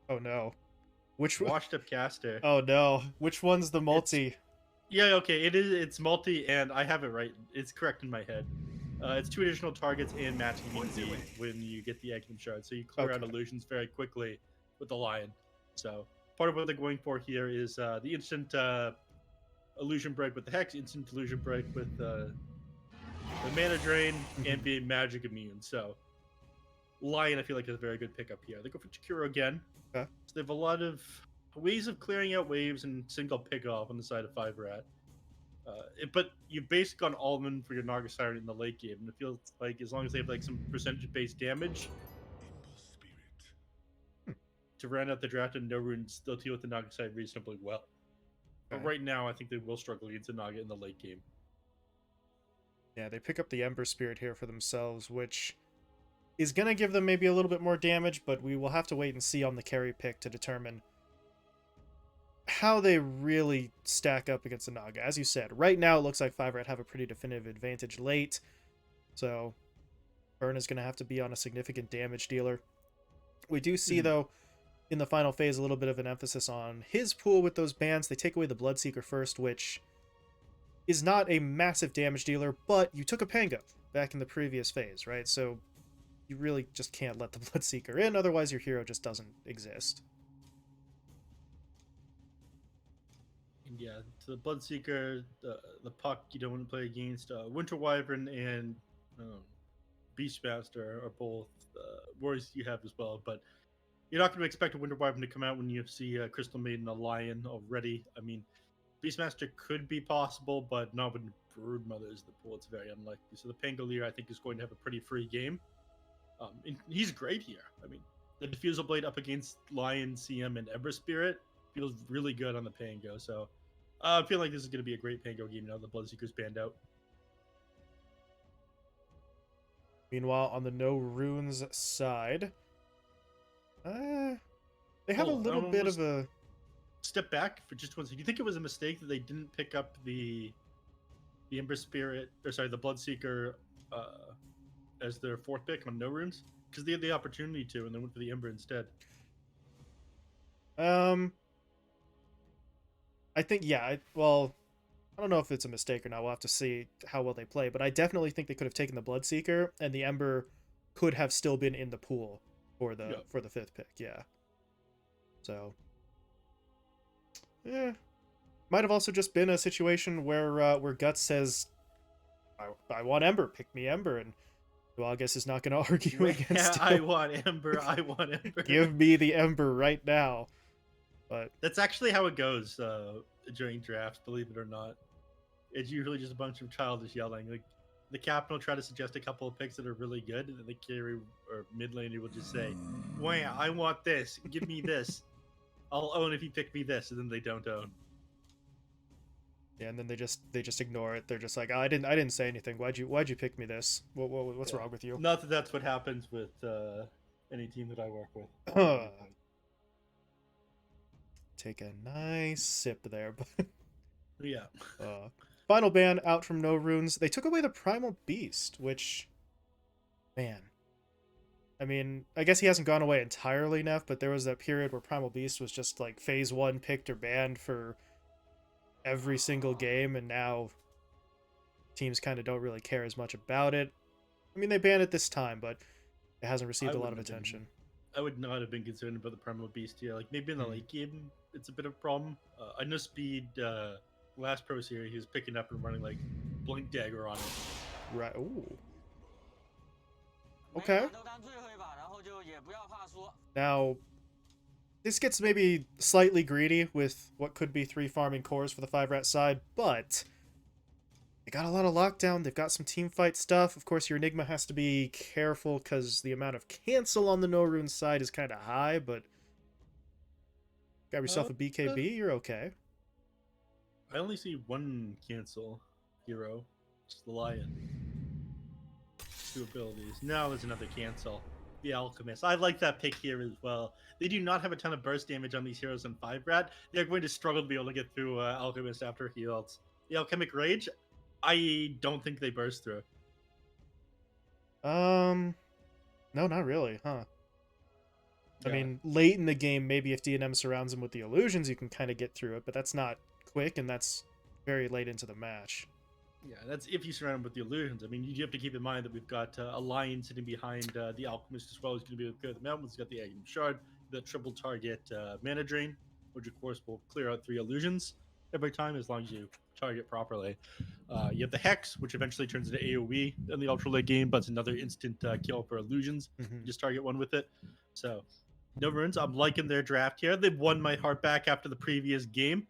Oh no. Which one? Washed up caster. Oh no. Which one's the multi? Yeah, okay, it is. It's multi, and I have it right. It's correct in my head. It's 2 additional targets and matching immunity when you get the Aghanim shard, so you clear out Okay. illusions very quickly with the lion. So part of what they're going for here is the instant illusion break with the hex, instant illusion break with the mana drain, and being magic immune. So lion, I feel like, is a very good pickup here. They go for Chikuro again. Okay. So they have a lot of ways of clearing out waves and single pick off on the side of 5RAT. But you basically gone all in for your Naga Siren in the late game, and it feels like as long as they have like some percentage-based damage to round out the draft, and NoRunes, they'll deal with the Naga Siren reasonably well. But right now, I think they will struggle against the Naga in the late game. Yeah, they pick up the Ember Spirit here for themselves, which is going to give them maybe a little bit more damage, but we will have to wait and see on the carry pick to determine how they really stack up against the Naga. As you said, right now it looks like 5RAT have a pretty definitive advantage late, so Burn is going to have to be on a significant damage dealer. We do see, though, in the final phase, a little bit of an emphasis on his pool with those bans. They take away the Bloodseeker first, which is not a massive damage dealer, but you took a Pango back in the previous phase, right? So you really just can't let the Bloodseeker in, otherwise your hero just doesn't exist. And yeah, to the Bloodseeker, the Puck you don't want to play against. Winter Wyvern and Beastmaster are both worries you have as well, but you're not going to expect a Winter Wyvern to come out when you see Crystal Maiden, a Lion already. I mean, Beastmaster could be possible, but not when Broodmother is the pool. It's very unlikely. So the Pangolier, I think, is going to have a pretty free game. And he's great here. I mean, the Diffusal Blade up against Lion, CM, and Ember Spirit feels really good on the Pango. So I feel like this is going to be a great Pango game now the Bloodseeker's banned out. Meanwhile, on the NoRunes side, they have a little bit of a step back for just 1 second. Do you think it was a mistake that they didn't pick up the Ember Spirit, or sorry, the Bloodseeker as their 4th pick on NoRunes? Because they had the opportunity to, and they went for the Ember instead. I think, yeah, well, I don't know if it's a mistake or not. We'll have to see how well they play, but I definitely think they could have taken the Bloodseeker, and the Ember could have still been in the pool for the 5th pick. Yeah. So, yeah, might have also just been a situation where Guts says, "I want Ember. Pick me Ember," and well, I guess is not going to argue against him. I want Ember. I want Ember. Give me the Ember right now. But that's actually how it goes during drafts. Believe it or not, it's usually just a bunch of childish yelling. Like the captain will try to suggest a couple of picks that are really good, and then the carry or mid laner will just say, "Wow, I want this. Give me this. I'll own if you pick me this," and then they don't own. Yeah, and then they just ignore it. They're just like, oh, I didn't say anything. Why'd you pick me this? What's wrong with you? Not that that's what happens with any team that I work with. Take a nice sip there, but yeah. Final ban out from NoRunes. They took away the Primal Beast, which, man, I mean, I guess he hasn't gone away entirely, Neph, but there was that period where Primal Beast was just like phase 1 picked or banned for every single game, and now teams kind of don't really care as much about it. I mean, they banned it this time, but it hasn't received a lot of attention. I would not have been concerned about the Primal Beast here. Like, maybe in the late game, it's a bit of a problem. I know Speed, last Pro Series, he was picking up and running, like, Blink Dagger on it. Right, ooh. Okay. Now, this gets maybe slightly greedy with what could be 3 farming cores for the 5RAT side, but they got a lot of lockdown. They've got some team fight stuff. Of course, your Enigma has to be careful because the amount of cancel on the NoRunes side is kind of high, but grab yourself a BKB, you're okay. I only see one cancel hero. It's the Lion. 2 abilities. Now there's another cancel. The Alchemist. I like that pick here as well. They do not have a ton of burst damage on these heroes in 5RAT. They're going to struggle to be able to get through Alchemist after he ults. The Alchemic Rage, I don't think they burst through. No, not really, huh? I Yeah. mean, late in the game, maybe if DNM surrounds him with the illusions, you can kind of get through it, but that's not quick, and that's very late into the match. Yeah, that's if you surround him with the illusions. I mean, you have to keep in mind that we've got a lion sitting behind the alchemist as well. He's going to be able to clear the mountains. He's got the Aghanim Shard, the triple target mana drain, which of course will clear out 3 illusions every time as long as you target properly. You have the Hex, which eventually turns into AoE in the ultra late game, but it's another instant kill for illusions. You just target one with it. So, NoRunes, I'm liking their draft here. They've won my heart back after the previous game.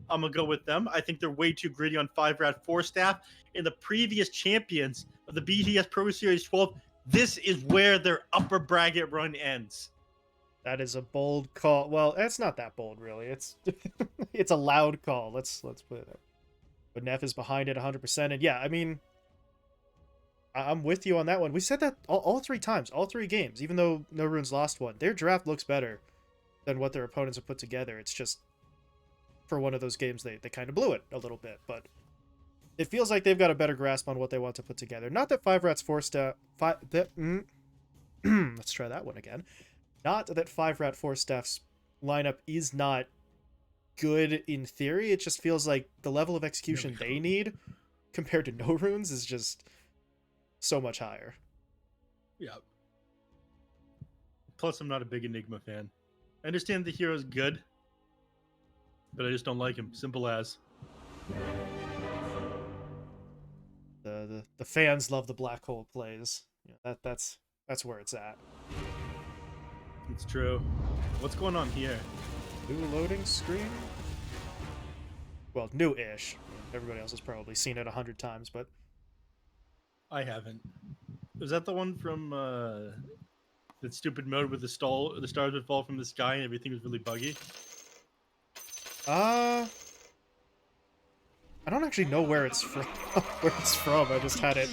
I'm gonna go with them. I think they're way too gritty on 5RATFORCESTAFF. In the previous champions of the BTS Pro Series 12, this is where their upper bracket run ends. That is a bold call. Well, it's not that bold, really. It's it's a loud call. Let's put it up. But Neph is behind it 100%. And yeah, I mean, I'm with you on that one. We said that all 3 times, all 3 games, even though NoRunes lost one. Their draft looks better than what their opponents have put together. It's just, for one of those games, they kind of blew it a little bit. But it feels like they've got a better grasp on what they want to put together. Not that 5RATFORCESTAFF... let's try that one again. Not that 5RATFORCESTAFF's lineup is not good in theory. It just feels like the level of execution they need compared to NoRunes is just so much higher. Yeah. Plus, I'm not a big Enigma fan. I understand the hero's good, but I just don't like him. Simple as. The fans love the black hole plays. Yeah, that's where it's at. It's true. What's going on here? New loading screen? Well, new-ish. Everybody else has probably seen it 100 times, but I haven't. Was that the one from that stupid mode with the stars would fall from the sky and everything was really buggy? I don't actually know where it's from. Where it's from. I just had it.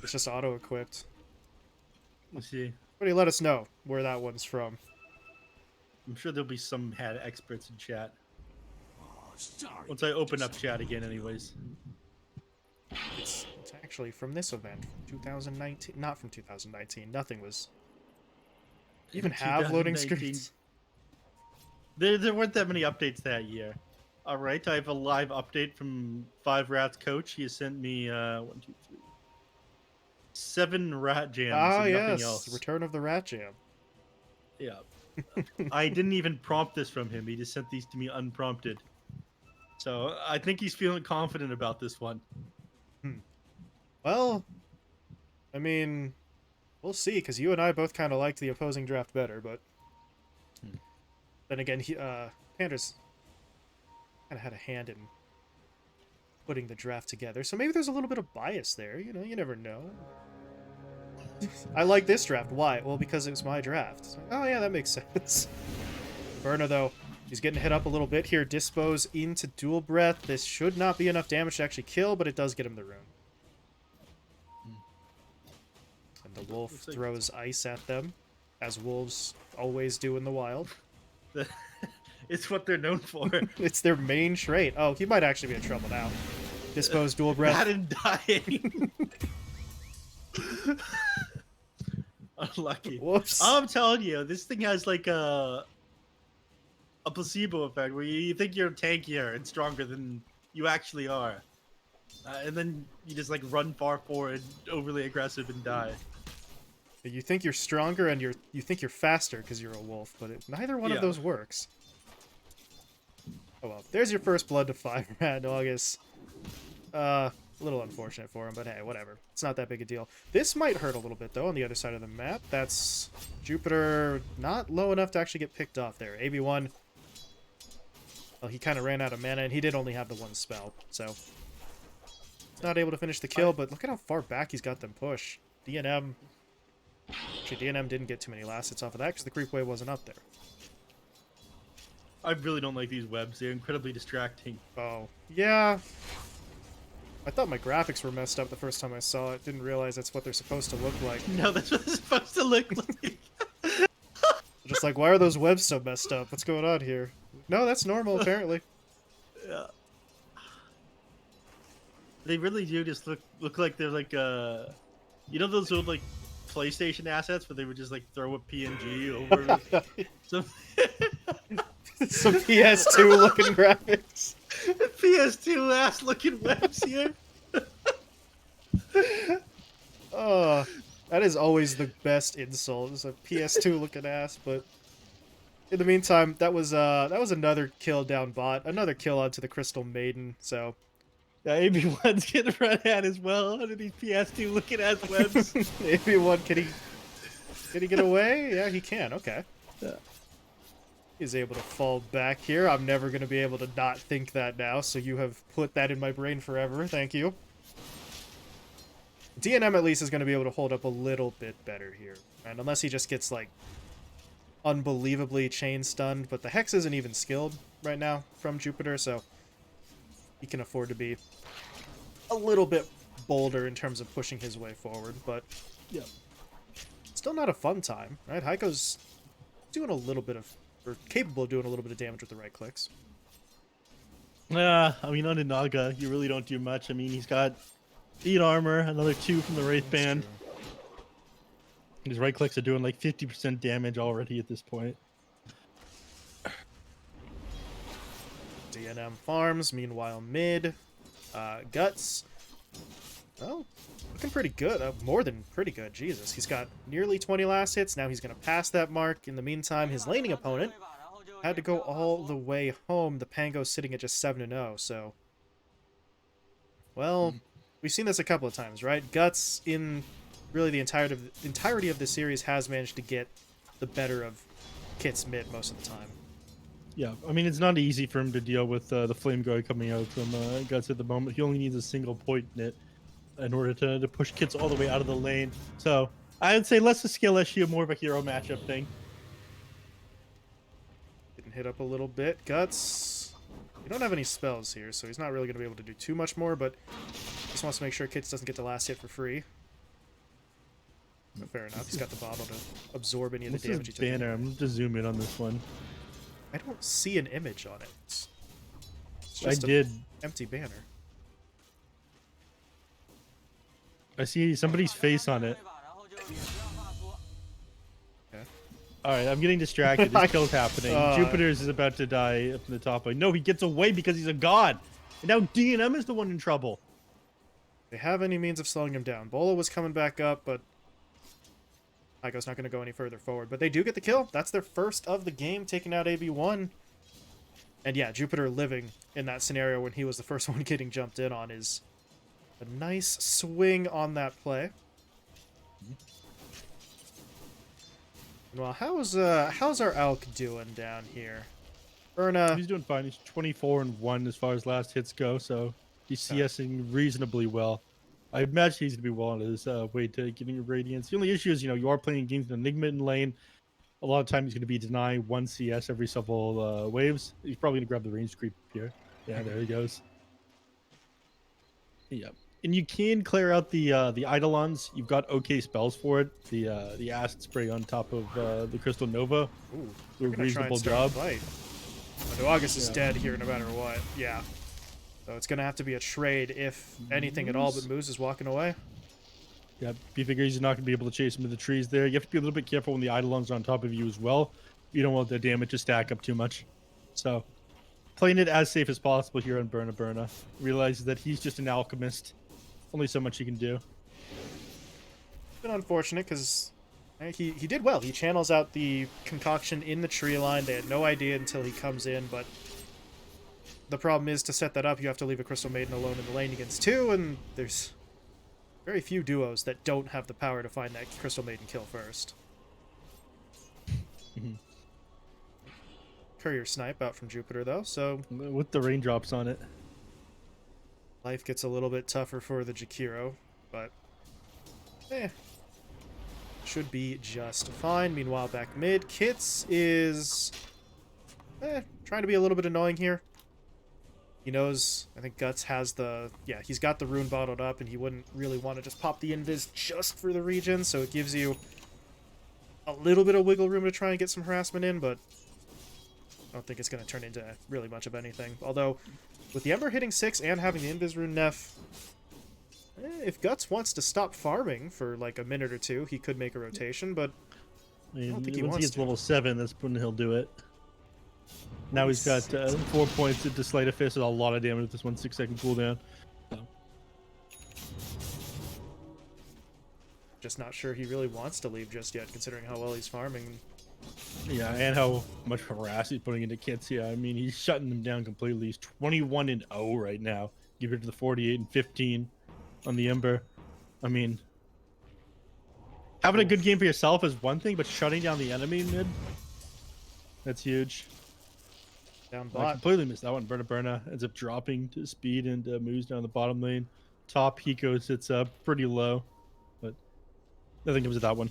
It's just auto-equipped. Let's see. Somebody let us know where that one's from. I'm sure there'll be some had experts in chat. Once I open up chat again, anyways. It's actually from this event, 2019. Not from 2019. Nothing was. You even have loading screens? There weren't that many updates that year. All right, I have a live update from 5RAT's coach. He has sent me 7 rat jams and nothing else. Return of the Rat Jam. Yeah. I didn't even prompt this from him. He just sent these to me unprompted. So I think he's feeling confident about this one. Well, I mean, we'll see, because you and I both kind of liked the opposing draft better, but then again, Panda's kind of had a hand in putting the draft together, so maybe there's a little bit of bias there. You know, you never know. I like this draft. Why? Well, because it was my draft. So, oh yeah, that makes sense. Berna, though, he's getting hit up a little bit here. Dispose into Dual Breath. This should not be enough damage to actually kill, but it does get him the rune. And the wolf throws ice at them, as wolves always do in the wild. It's what they're known for. It's their main trait. Oh, he might actually be in trouble now. Dispose Dual Breath. Bad and dying. Unlucky. Whoops. I'm telling you, this thing has like a placebo effect where you think you're tankier and stronger than you actually are. And then you just like run far forward, overly aggressive, and die. You think you're stronger and you think you're faster because you're a wolf, but neither one of those works. Oh well, there's your first blood to 5RAT August. A little unfortunate for him, but hey, whatever. It's not that big a deal. This might hurt a little bit, though, on the other side of the map. That's Jupiter not low enough to actually get picked off there. AB1, well, he kind of ran out of mana, and he did only have the one spell, so he's not able to finish the kill, but look at how far back he's got them push. DNM, actually, DNM didn't get too many last hits off of that because the creep wave wasn't up there. I really don't like these webs. They're incredibly distracting. Oh, yeah. I thought my graphics were messed up the first time I saw it. Didn't realize that's what they're supposed to look like. No, that's what it's supposed to look like. Just like, why are those webs so messed up? What's going on here? No, that's normal, apparently. Yeah. They really do just look like they're like, you know those old, like, PlayStation assets, where they would just like throw a PNG over some Some PS2 looking graphics. PS2 ass looking webs here. Oh, that is always the best insult. It's a PS2 looking ass, but in the meantime, that was another kill down bot, another kill onto the Crystal Maiden. So Yeah, AB1's getting run at as well under these PS2 looking ass webs. AB1, can he get away? Yeah, he can. Okay. Yeah. He's able to fall back here. I'm never going to be able to not think that now, so you have put that in my brain forever. Thank you. DNM at least is going to be able to hold up a little bit better here. And unless he just gets, like, unbelievably chain stunned. But the Hex isn't even skilled right now from Jupiter, so he can afford to be a little bit bolder in terms of pushing his way forward. But yeah, still not a fun time, right? Heiko's doing a little bit of, or capable of doing a little bit of damage with the right clicks. I mean, on Naga, you really don't do much. I mean, he's got 8 armor, another 2 from the Wraith Band. True. His right clicks are doing like 50% damage already at this point. DNM farms, meanwhile mid. Guts. Oh, looking pretty good. More than pretty good. Jesus, he's got nearly 20 last hits. Now he's going to pass that mark. In the meantime, his laning opponent had to go all the way home. The Pango's sitting at just 7-0, so... Well, we've seen this a couple of times, right? Guts, in really the entirety of the series, has managed to get the better of Kit's mid most of the time. Yeah, I mean, it's not easy for him to deal with the Flame Guard coming out from Guts at the moment. He only needs a single point in it in order to push Kits all the way out of the lane. So, I would say less a skill issue, more of a hero matchup thing. Getting hit up a little bit. Guts, you don't have any spells here, so he's not really going to be able to do too much more, but just wants to make sure Kits doesn't get the last hit for free. But fair enough, he's got the bottle to absorb any of the damage he took. Banner, I'm going to zoom in on this one. I don't see an image on it. It's I just did. an empty banner. I see somebody's face on it. Okay. Alright, I'm getting distracted. This kill's happening. Jupiter's is about to die up in the top lane. No, he gets away because he's a god. And now DNM is the one in trouble. They have any means of slowing him down. Bola was coming back up, but Heiko's not going to go any further forward. But they do get the kill. That's their first of the game, taking out AB1. And yeah, Jupiter living in that scenario when he was the first one getting jumped in on is a nice swing on that play. Well, how's our Alk doing down here? Erna, He's doing fine. He's 24-1 as far as last hits go, so he's CSing reasonably well. I imagine he's going to be well on his way to getting a Radiance. The only issue is, you are playing games in Enigma in lane. A lot of time he's going to be denying 1 CS every several waves. He's probably going to grab the range creep here. Yeah, there he goes. Yeah. And you can clear out the Eidolons. You've got okay spells for it. The acid spray on top of the Crystal Nova. ooh, Do a gonna try and reasonable start job. the fight. But August is dead here no matter what. Yeah. So it's going to have to be a trade if anything at all, but Moose is walking away. Yeah, he figures he's not going to be able to chase him to the trees there. You have to be a little bit careful when the Eidolons are on top of you as well. You don't want the damage to stack up too much. So, playing it as safe as possible here on Burna. Realizes that he's just an alchemist. Only so much he can do. It's been unfortunate because he did well. He channels out the concoction in the tree line. They had no idea until he comes in, but the problem is to set that up, you have to leave a Crystal Maiden alone in the lane against 2, and there's very few duos that don't have the power to find that Crystal Maiden kill first. Courier snipe out from Jupiter, though, so With the raindrops on it. life gets a little bit tougher for the Jakiro, but should be just fine. Meanwhile, back mid, Kits is trying to be a little bit annoying here. He knows, I think Guts has he's got the rune bottled up, and he wouldn't really want to just pop the invis just for the regen, so it gives you a little bit of wiggle room to try and get some harassment in, but I don't think it's going to turn into really much of anything. Although, with the Ember hitting 6 and having the invis rune neph, If Guts wants to stop farming for like a minute or two, he could make a rotation, but I mean, don't think he once he wants gets to. level 7, that's when he'll do it. Now he's got 4 points into Sleight of Fist and a lot of damage with this 1 6-second cooldown. So. Just not sure he really wants to leave just yet, considering how well he's farming. Yeah, and how much harass he's putting into kits. Yeah, I mean, he's shutting them down completely. He's 21-0 right now. Give it to the 48-15 on the Ember. I mean, having a good game for yourself is one thing, but shutting down the enemy mid, that's huge. Down I bot. completely missed that one. Berna ends up dropping to speed and moves down the bottom lane. Top Hiko sits up pretty low, but nothing comes of that one.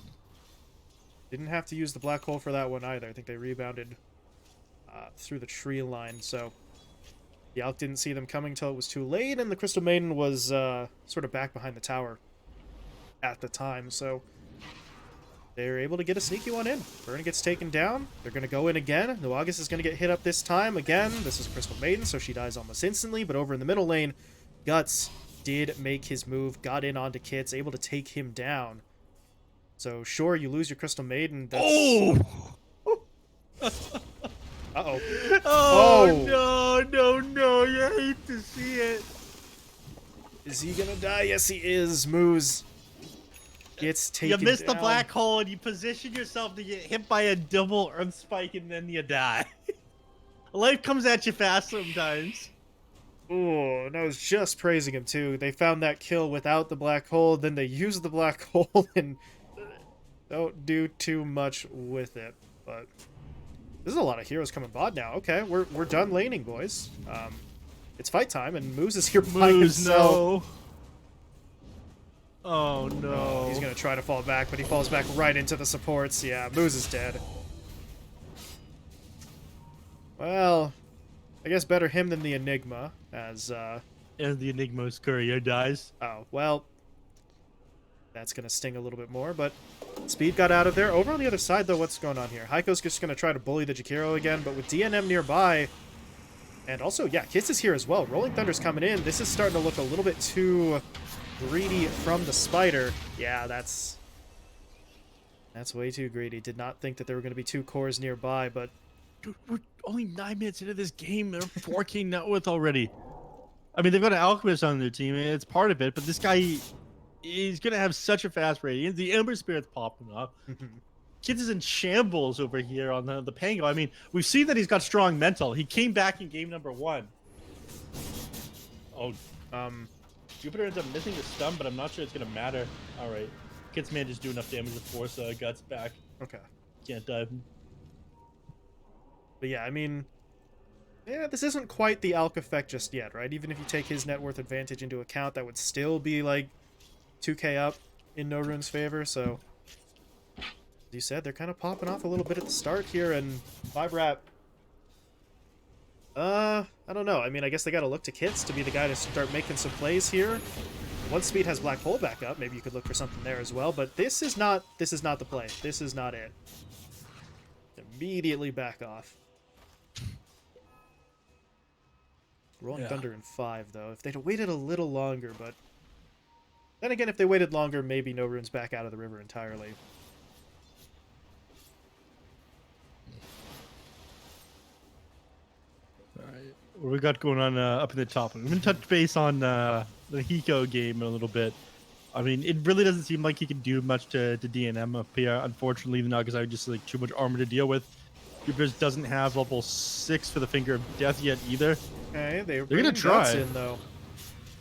Didn't have to use the black hole for that one either. I think they rebounded through the tree line, so the Alk didn't see them coming till it was too late, and the Crystal Maiden was sort of back behind the tower at the time, so they're able to get a sneaky one in. Berna gets taken down. They're going to go in again. Nuagas is going to get hit up this time again. This is Crystal Maiden, so she dies almost instantly, but over in the middle lane, Guts did make his move, got in onto Kits, able to take him down. So, sure, you lose your Crystal Maiden. That's... Oh! Uh-oh. Oh, no. You hate to see it. Is he gonna die? Yes, he is. Moose gets taken You missed down. the black hole and you position yourself to get hit by a double earth spike and then you die. Life comes at you fast sometimes. Oh, and I was just praising him, too. They found that kill without the black hole, then they used the black hole and don't do too much with it. But there's a lot of heroes coming bot now. Okay, we're done laning, boys. It's fight time, and Moose is here by himself. No. Oh, no. He's going to try to fall back, but he falls back right into the supports. Yeah, Moose is dead. Well, I guess better him than the Enigma, as... And the Enigma's courier dies. Oh, well, that's going to sting a little bit more, but Speed got out of there. Over on the other side, though, what's going on here? Heiko's just going to try to bully the Jakiro again, but with DNM nearby, and also, yeah, Kiss is here as well. Rolling Thunder's coming in. This is starting to look a little bit too greedy from the Spider. Yeah, that's way too greedy. Did not think that there were going to be 2 cores nearby, but... Dude, we're only 9 minutes into this game. They're 4K net worth already. I mean, they've got an Alchemist on their team, and it's part of it, but this guy... He's going to have such a fast rating. The Ember Spirit's popping up. Kids is in shambles over here on the Pango. I mean, we've seen that he's got strong mental. He came back in game number 1. Oh, Jupiter ends up missing the stun, but I'm not sure it's going to matter. All right. Kids man just do enough damage to force Guts back. Okay. Can't dive. But yeah, I mean... Yeah, this isn't quite the Alk effect just yet, right? Even if you take his net worth advantage into account, that would still be, like, 2k up in NoRunes' favor, so... As you said, they're kind of popping off a little bit at the start here, and 5RAT... I don't know. I mean, I guess they gotta look to Kits to be the guy to start making some plays here. Once Speed has Black Hole back up, maybe you could look for something there as well, but this is not the play. This is not it. Immediately back off. Rolling Thunder in 5, though. If they'd waited a little longer, but... Then again, if they waited longer, maybe NoRunes back out of the river entirely. Alright, what we got going on up in the top? I'm going to touch base on the Hiko game a little bit. I mean, it really doesn't seem like he can do much to DNM up here. Unfortunately, the Nagasaki just like too much armor to deal with. Jupiter doesn't have level 6 for the Finger of Death yet either. Okay, they're going to try. Guts in, though.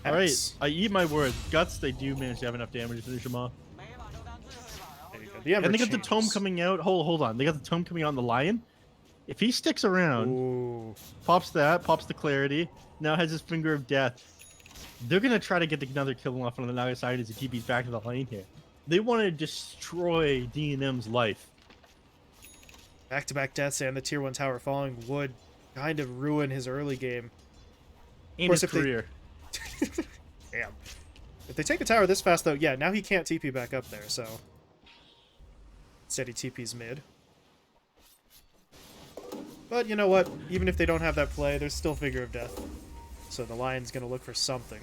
Alright, I eat my words. Guts, they do manage to have enough damage to finish him off. There you go. The Ember And they got the changes. tome coming out. Hold on. They got the tome coming out on the Lion. If he sticks around, Ooh. pops that, pops the Clarity, now has his Finger of Death. They're going to try to get another kill off on the Nagasaki as he TP's back to the lane here. They want to destroy DNM's life. Back-to-back deaths and the tier 1 tower falling would kind of ruin his early game. And course, his career. Damn. If they take a tower this fast, though, yeah, now he can't TP back up there, so... Instead he TP's mid. But you know what? Even if they don't have that play, there's still Figure of Death. So the Lion's going to look for something.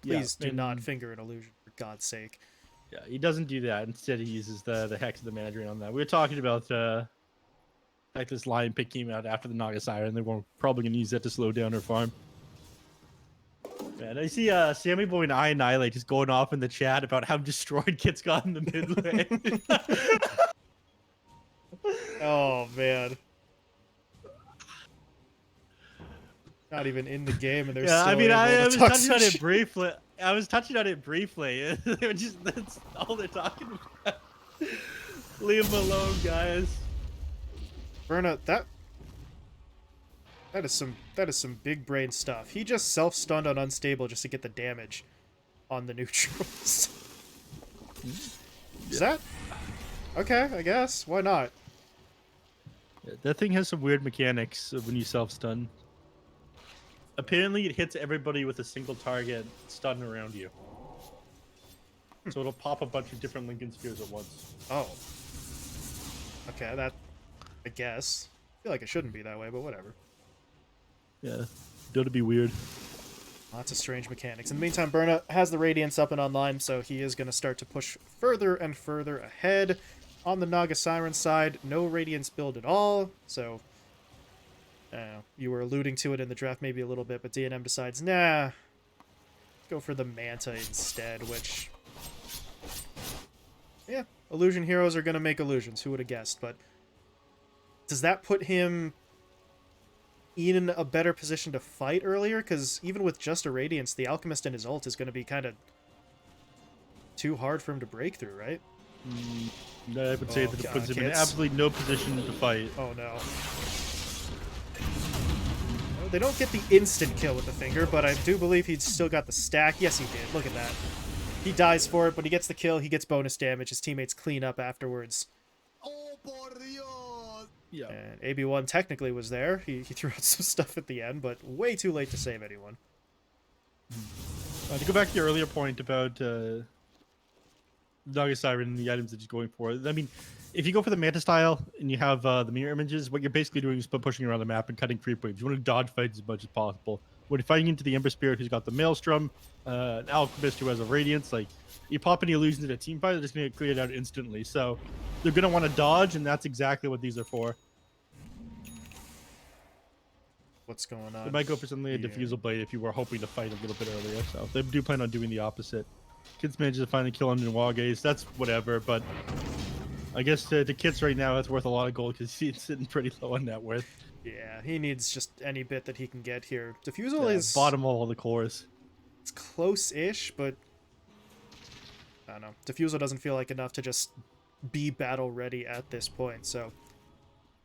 Please do not finger an illusion, for God's sake. Yeah, he doesn't do that. Instead, he uses the Hex of the Mandarin on that. We were talking about like this lion pick came out after the Naga Siren. They were probably going to use that to slow down her farm. Man, I see Sammy Boy and I Annihilate just going off in the chat about how destroyed Kit's got in the mid lane. Oh, man. Not even in the game, and they're still able I to was talk touching on shit. it briefly. I was touching on it briefly. That's all they're talking about. Leave them alone, guys. Verna, that is some big brain stuff. He just self-stunned on unstable just to get the damage on the neutrals. Is that okay? I guess, why not? That thing has some weird mechanics when you self-stun. Apparently, it hits everybody with a single target stun around you. So it'll pop a bunch of different Lincoln Spheres at once. Oh. Okay, that... I guess. I feel like it shouldn't be that way, but whatever. Yeah, don't be weird. Lots of strange mechanics. In the meantime, Burna has the Radiance up and online, so he is going to start to push further and further ahead. On the Naga Siren side, no Radiance build at all, so... you were alluding to it in the draft maybe a little bit, but DNM decides, nah, go for the Manta instead, which... Yeah, illusion heroes are going to make illusions, who would have guessed, but... Does that put him in a better position to fight earlier? Because even with just a Radiance, the Alchemist and his ult is going to be kind of too hard for him to break through, right? I would say that it puts him in absolutely no position to fight. Oh, no. They don't get the instant kill with the finger, but I do believe he's still got the stack. Yes, he did. Look at that. He dies for it, but he gets the kill. He gets bonus damage. His teammates clean up afterwards. Yeah. And AB1 technically was there. He threw out some stuff at the end, but way too late to save anyone. To go back to your earlier point about Naga Siren and the items that he's going for, I mean, if you go for the Manta style and you have the mirror images, what you're basically doing is pushing around the map and cutting creep waves. You want to dodge fights as much as possible. When you're fighting into the Ember Spirit who's got the Maelstrom, an Alchemist who has a Radiance, like, you pop any illusions in a team fight, they're just going to get cleared out instantly. So they're going to want to dodge, and that's exactly what these are for. What's going on? They might go for something like a Diffusal Blade if you were hoping to fight a little bit earlier. So they do plan on doing the opposite. Kids manages to finally kill him in Wallgaze. That's whatever, but I guess to Kits right now, that's worth a lot of gold because he's sitting pretty low on net worth. Yeah, he needs just any bit that he can get here. Diffusal is... bottom of all the cores. It's close-ish, but... I don't know. Diffusal doesn't feel like enough to just be battle-ready at this point, so...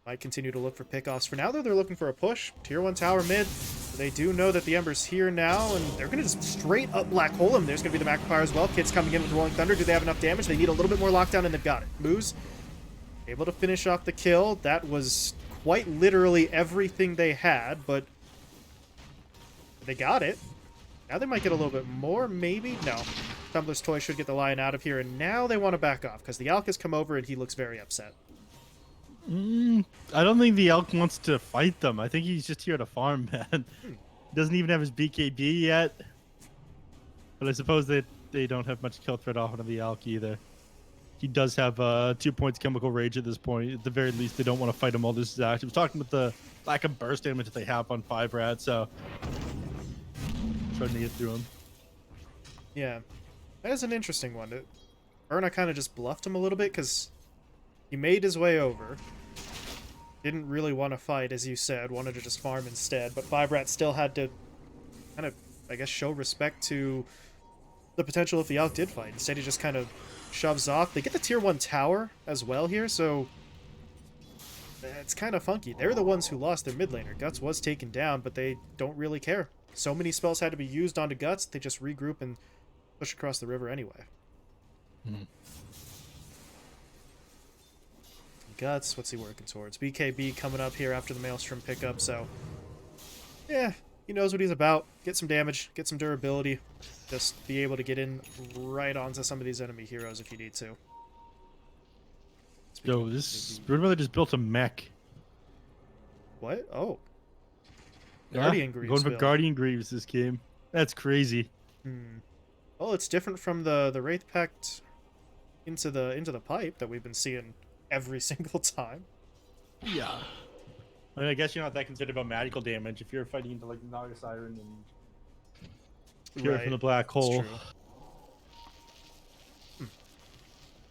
Might continue to look for pickoffs. For now, though, they're looking for a push. Tier 1 tower mid. They do know that the Ember's here now, and they're going to just straight up black hole him. There's going to be the Magnifier as well. Kids coming in with Rolling Thunder. Do they have enough damage? They need a little bit more lockdown, and they've got it. Moose able to finish off the kill. That was quite literally everything they had, but they got it. Now they might get a little bit more, maybe? No. Tumblr's Toy should get the Lion out of here, and now they want to back off, because the Alk has come over, and he looks very upset. I don't think the Elk wants to fight them. I think he's just here to farm, man. Doesn't even have his BKB yet. But I suppose that they don't have much kill threat off of the Elk either. He does have 2 points Chemical Rage at this point. At the very least, they don't want to fight him all this is active. I was talking about the lack of burst damage that they have on 5RAT, so trying to get through him. Yeah, that is an interesting one. Erna kind of just bluffed him a little bit because he made his way over. Didn't really want to fight, as you said. Wanted to just farm instead. But 5RAT still had to kind of, I guess, show respect to the potential if the Alk did fight. Instead, he just kind of shoves off. They get the tier 1 tower as well here, so it's kind of funky. They're the ones who lost their mid laner. Guts was taken down, but they don't really care. So many spells had to be used onto Guts, they just regroup and push across the river anyway. Guts, what's he working towards? BKB coming up here after the Maelstrom pickup, so yeah, he knows what he's about. Get some damage, get some durability, just be able to get in right onto some of these enemy heroes if you need to. Yo, this Broodmother just built a mech. What? Oh. Yeah, Guardian Greaves. going for build. Guardian Greaves this game. That's crazy. Hmm. Well, it's different from the Wraith Pact into the pipe that we've been seeing every single time. Yeah. I mean, I guess you're not that concerned about magical damage if you're fighting into like Naga Siren and Pure from Right. the Black It's Hole. true. Hmm.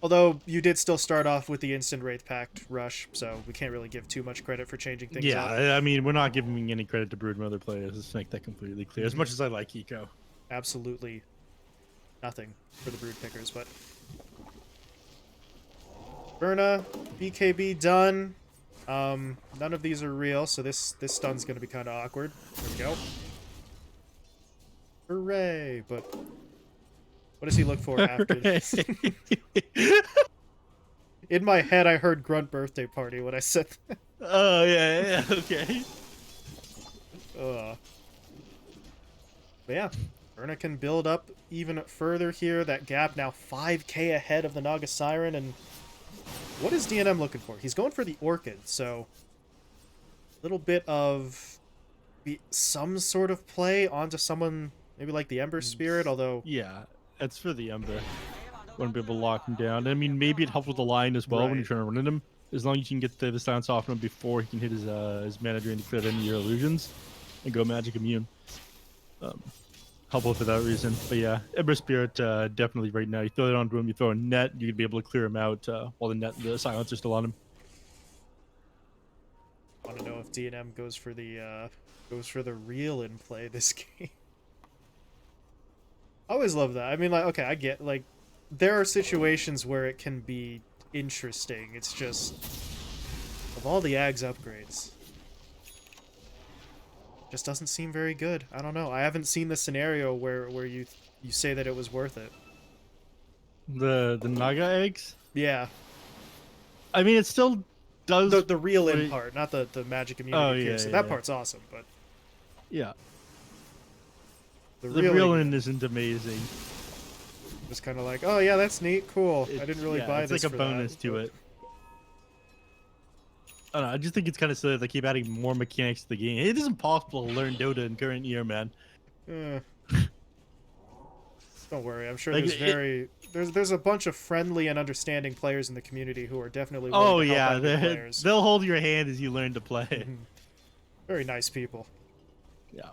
Although you did still start off with the instant Wraith Pact rush, so we can't really give too much credit for changing things Yeah, up. I mean, we're not giving any credit to Broodmother players. Let's make that completely clear. As much as I like Eco. Absolutely nothing for the Brood Pickers, but Berna, BKB done. None of these are real, so this stun's gonna be kind of awkward. There we go. Hooray! But what does he look for after this? In my head, I heard Grunt Birthday Party when I said that. Oh, yeah, okay. Ugh. But yeah, Berna can build up even further here. That gap now 5k ahead of the Naga Siren, and what is DNM looking for? He's going for the Orchid, so a little bit of some sort of play onto someone maybe like the Ember Spirit, although... Yeah, that's for the Ember. Wouldn't be able to lock him down. I mean, maybe it helps with the line as well when you're trying to run at him. As long as you can get the silence off him before he can hit his mana drain to clear any of your illusions and go magic immune. Helpful for that reason. But yeah, Ember Spirit definitely right now. You throw it onto him, you throw a net, you could be able to clear him out while the silence is still on him. I want to know if DNM goes for the real in play this game. I always love that. I mean, like, okay, I get, like, there are situations where it can be interesting. It's just, of all the Ags upgrades, just doesn't seem very good. I don't know. I haven't seen the scenario where you say that it was worth it. The Naga eggs? Yeah. I mean, it still does... The real in part, not the magic immunity pierce. That part's awesome, but... Yeah. The real in isn't amazing. Just kind of like, oh yeah, that's neat, cool. I didn't really buy this. It's like a bonus to it. I don't know, I just think it's kind of silly they keep adding more mechanics to the game. It is impossible to learn Dota in current year, man. Don't worry, I'm sure there's a bunch of friendly and understanding players in the community who are definitely willing to help out the players. They'll hold your hand as you learn to play. Very nice people. Yeah.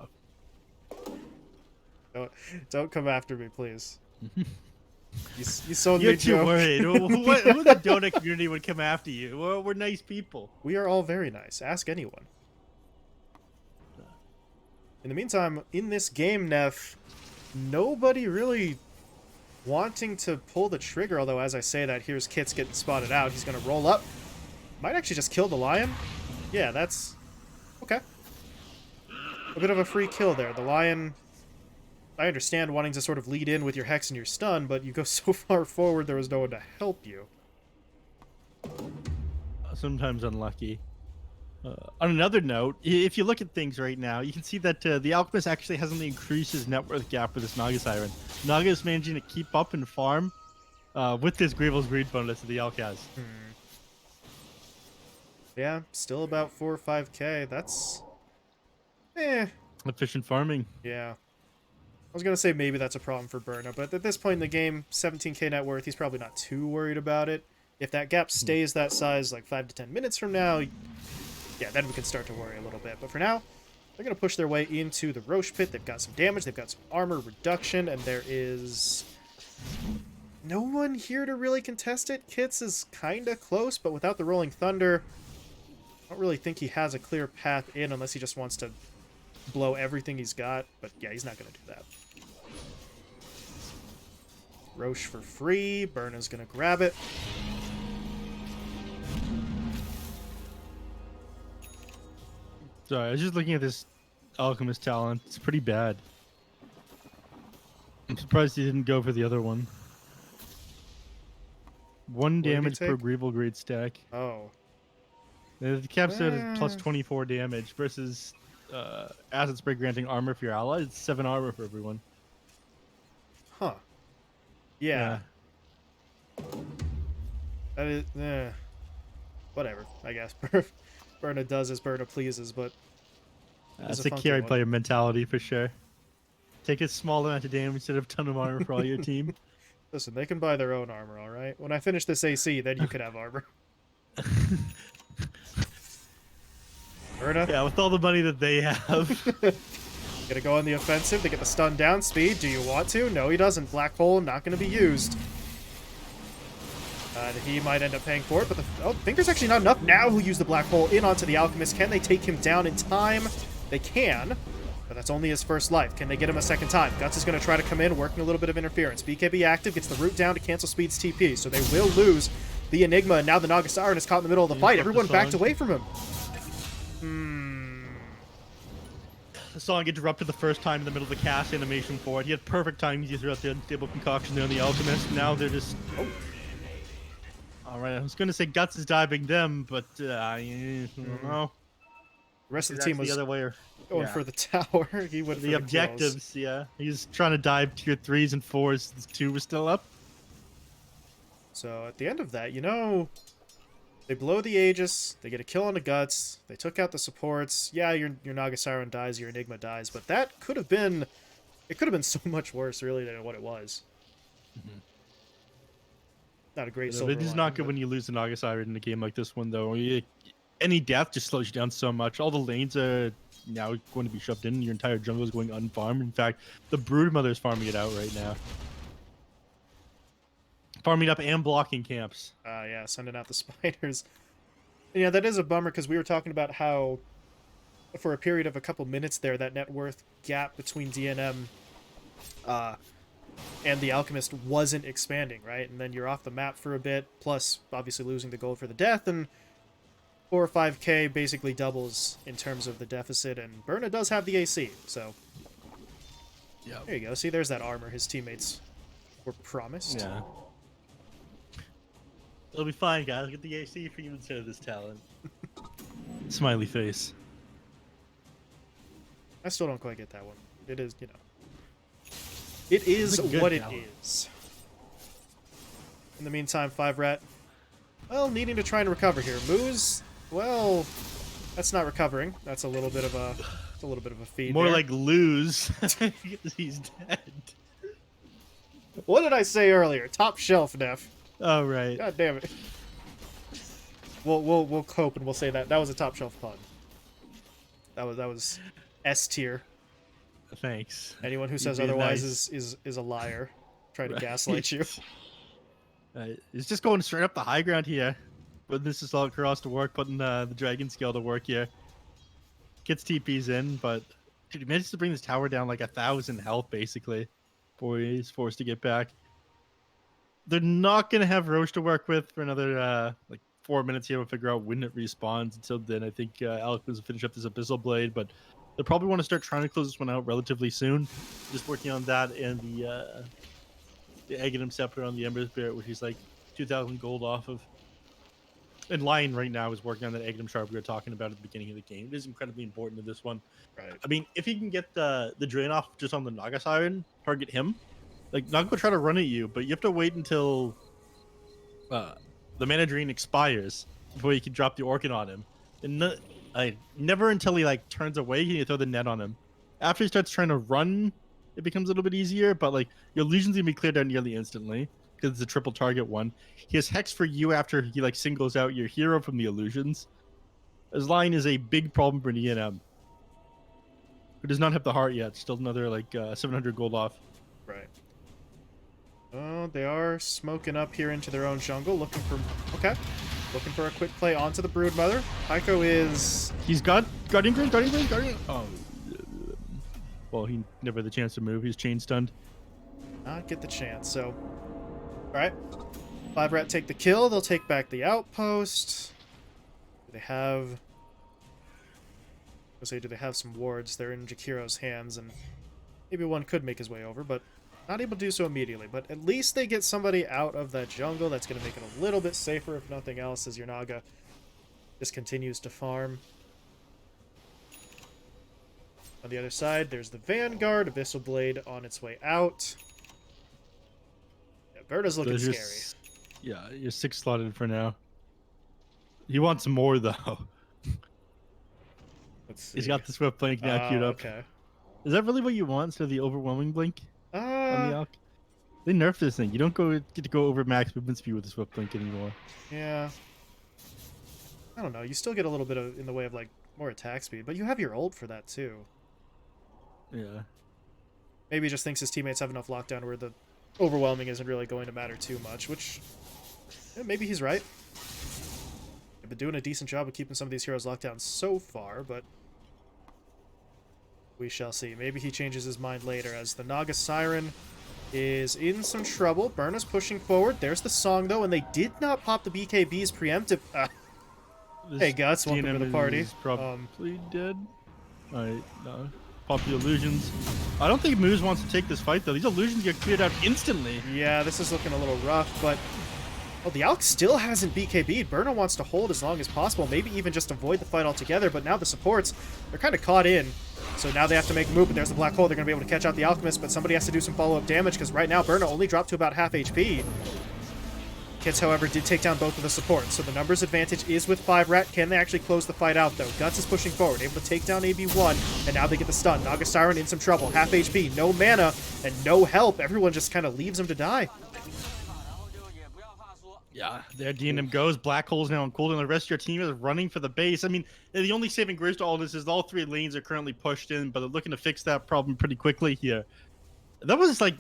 Don't come after me, please. You sold You're me too joke. worried. Who in the Dota community would come after you? We're nice people. We are all very nice. Ask anyone. In the meantime, in this game, Neph, nobody really wanting to pull the trigger, although as I say that, here's Kits getting spotted out. He's going to roll up. Might actually just kill the Lion. Yeah, that's... okay. A bit of a free kill there. The Lion... I understand wanting to sort of lead in with your Hex and your Stun, but you go so far forward there was no one to help you. Sometimes unlucky. On another note, if you look at things right now, you can see that the Alchemist actually hasn't increased his net worth gap with this Naga Siren. Naga is managing to keep up and farm with this Gravel's Greed bonus that the Alch has. Yeah, still about 4 or 5k. That's... efficient farming. Yeah. I was going to say maybe that's a problem for Berna, but at this point in the game, 17k net worth, he's probably not too worried about it. If that gap stays that size like 5 to 10 minutes from now, yeah, then we can start to worry a little bit. But for now, they're going to push their way into the Roche Pit. They've got some damage, they've got some armor reduction, and there is no one here to really contest it. Kits is kind of close, but without the Rolling Thunder, I don't really think he has a clear path in unless he just wants to blow everything he's got. But yeah, he's not going to do that. Roche for free. Berna's going to grab it. Sorry, I was just looking at this Alchemist talent. It's pretty bad. I'm surprised he didn't go for the other one. 1 damage per Grevel Grade stack. Oh. The cap set is plus 24 damage versus Acid Spray granting armor for your allies. It's 7 armor for everyone. Huh. Yeah. That is, whatever, I guess. Berna does as Berna pleases, but... That's a carry player mentality for sure. take a small amount of damage instead of a ton of armor for all your team. Listen, they can buy their own armor, all right? When I finish this AC, then you could have armor. Verna? Yeah, with all the money that they have. Gonna go on the offensive to get the stun down speed. Do you want to? No, he doesn't. Black hole not gonna be used. He might end up paying for it, but I think there's actually not enough now who use the black hole in onto the alchemist. Can they take him down in time? They can, but that's only his first life. Can they get him a second time? Guts is gonna try to come in, working a little bit of interference. BKB active, gets the root down to cancel Speed's TP, so they will lose the Enigma, and now the Naga Siren is caught in the middle of the fight. Everyone backed away from him. The song interrupted the first time in the middle of the cast animation for it. He had perfect time. He threw out the unstable concoction there on the alchemist. Now they're just... Oh. Alright, I was going to say Guts is diving them, but I don't know. The rest of the team was the other way going for the tower. He went for the objectives, kills. yeah. He's trying to dive tier 3s and 4s. The 2 was still up. So at the end of that, you know, they blow the Aegis, they get a kill on the Guts, they took out the supports. Yeah, your Naga Siren dies, your Enigma dies, but that could have been... It could have been so much worse, really, than what it was. Mm-hmm. Not a great It silver is not good when you lose the Naga Siren in a game like this one, though. Any death just slows you down so much. All the lanes are now going to be shoved in. Your entire jungle is going unfarmed. In fact, the Broodmother is farming it out right now. Farming up and blocking camps. Yeah, sending out the spiders. And yeah, that is a bummer, because we were talking about how, for a period of a couple minutes there, that net worth gap between DNM and the Alchemist wasn't expanding, right? And then you're off the map for a bit, plus obviously losing the gold for the death, and 4 or 5k basically doubles in terms of the deficit, and Berna does have the AC, so... Yeah. There you go. See, there's that armor his teammates were promised. Yeah. It'll be fine, guys. Get the AC for you instead of this talent. Smiley face. I still don't quite get that one. It is, you know... It is what it is. In the meantime, 5RAT, well, needing to try and recover here. Moose, well, that's not recovering. That's a little bit of a feed. More there. like lose. He's dead. What did I say earlier? Top shelf, neph. Oh right. God damn it. We'll cope and we'll say that was a top shelf pun. That was S tier. Thanks. Anyone who says otherwise is a liar. Trying to gaslight you. It's just going straight up the high ground here. Putting this Assault Cross to work, putting the Dragon Scale to work here. Gets TPs in, but dude, he manages to bring this tower down like 1,000 health basically before he's forced to get back. They're not going to have Roche to work with for another like 4 minutes here. We'll figure out when it respawns. Until then, I think Alec will finish up this Abyssal Blade, but they'll probably want to start trying to close this one out relatively soon. Just working on that and the Aghanim Scepter on the Ember Spirit, which is like 2,000 gold off of. And Lion right now is working on that Aghanim Shard we were talking about at the beginning of the game. It is incredibly important in this one. Right. I mean, if he can get the drain off just on the Naga Siren, target him. Like, Naga will try to run at you, but you have to wait until the mana drain expires before you can drop the Orchid on him. And never until he like turns away can you throw the net on him. After he starts trying to run, it becomes a little bit easier, but like your illusion's gonna be cleared out nearly instantly because it's a triple target one. He has Hex for you after he like singles out your hero from the illusions. His line is a big problem for DNM, who does not have the heart yet. Still another like 700 gold off. Right. Oh, they are smoking up here into their own jungle, looking for a quick play onto the Broodmother. Heiko is... He's got Guardian Grid. Oh. Well, he never had the chance to move. He's chain stunned. Not get the chance, so... Alright. 5RAT take the kill. They'll take back the outpost. Do they have... do they have some wards? They're in Jakiro's hands, and maybe one could make his way over, but not able to do so immediately. But at least they get somebody out of that jungle. That's going to make it a little bit safer, if nothing else, as your Naga just continues to farm. On the other side, there's the Vanguard. Abyssal Blade on its way out. Yeah, Berta's looking scary. Yeah, you're 6 slotted for now. He wants more, though. Let's see. He's got the Swift Plank now queued up. Okay. Is that really what you want? So the overwhelming blink on the Uh, Alk? They nerfed this thing. You don't get to go over max movement speed with the Swift Blink anymore. yeah. I don't know. You still get a little bit in the way of, like, more attack speed, but you have your ult for that, too. Yeah. Maybe he just thinks his teammates have enough lockdown where the overwhelming isn't really going to matter too much, which, yeah, maybe he's right. They've been doing a decent job of keeping some of these heroes locked down so far, but we shall see. Maybe he changes his mind later, as the Naga Siren is in some trouble. Burna's pushing forward. There's the song, though, and they did not pop the BKB's preemptive. Hey, Guts, welcome to the party. Probably dead. Alright, no. Pop the illusions. I don't think Moose wants to take this fight, though. These illusions get cleared out instantly. Yeah, this is looking a little rough, but... Well, the Alk still hasn't BKB'd. Burna wants to hold as long as possible, maybe even just avoid the fight altogether, but now the supports, they're kind of caught in. So now they have to make a move, but there's the black hole. They're going to be able to catch out the Alchemist, but somebody has to do some follow-up damage, because right now Burna only dropped to about half HP. Kits, however, did take down both of the supports, so the numbers advantage is with 5RAT. Can they actually close the fight out, though? Guts is pushing forward, able to take down AB1, and now they get the stun. Naga Siren in some trouble. Half HP, no mana, and no help. Everyone just kind of leaves him to die. Yeah, there DNM goes. Black Hole's now on cooldown. The rest of your team is running for the base. I mean, the only saving grace to all this is all three lanes are currently pushed in, but they're looking to fix that problem pretty quickly here. That was like...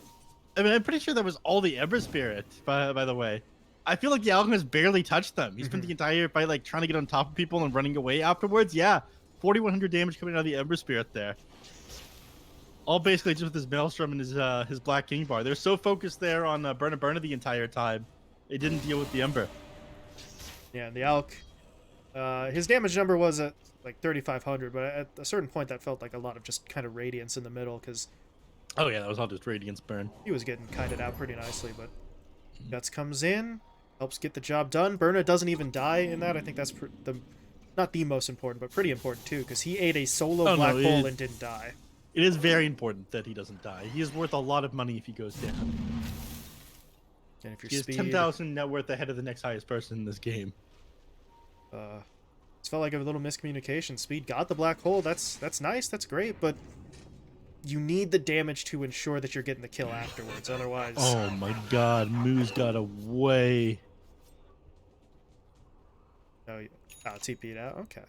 I mean, I'm pretty sure that was all the Ember Spirit, by the way. I feel like the Alchemist barely touched them. He spent the entire fight like trying to get on top of people and running away afterwards. Yeah, 4,100 damage coming out of the Ember Spirit there. All basically just with his Maelstrom and his Black King Bar. They're so focused there on Burna the entire time. They didn't deal with the Ember. Yeah, and the Alk, his damage number was at like 3,500, but at a certain point that felt like a lot of just kind of radiance in the middle, because... Oh yeah, that was all just radiance burn. He was getting kited out pretty nicely, but Guts comes in, helps get the job done. Burna doesn't even die in that. I think that's not the most important, but pretty important too, because he ate a solo black hole and didn't die. It is very important that he doesn't die. He is worth a lot of money if he goes down. And if he is 10,000 net worth ahead of the next highest person in this game. It's felt like a little miscommunication. Speed got the black hole. That's nice. That's great, but you need the damage to ensure that you're getting the kill afterwards. Otherwise... Oh my god, Moose got away. Oh, TP'd out? Okay.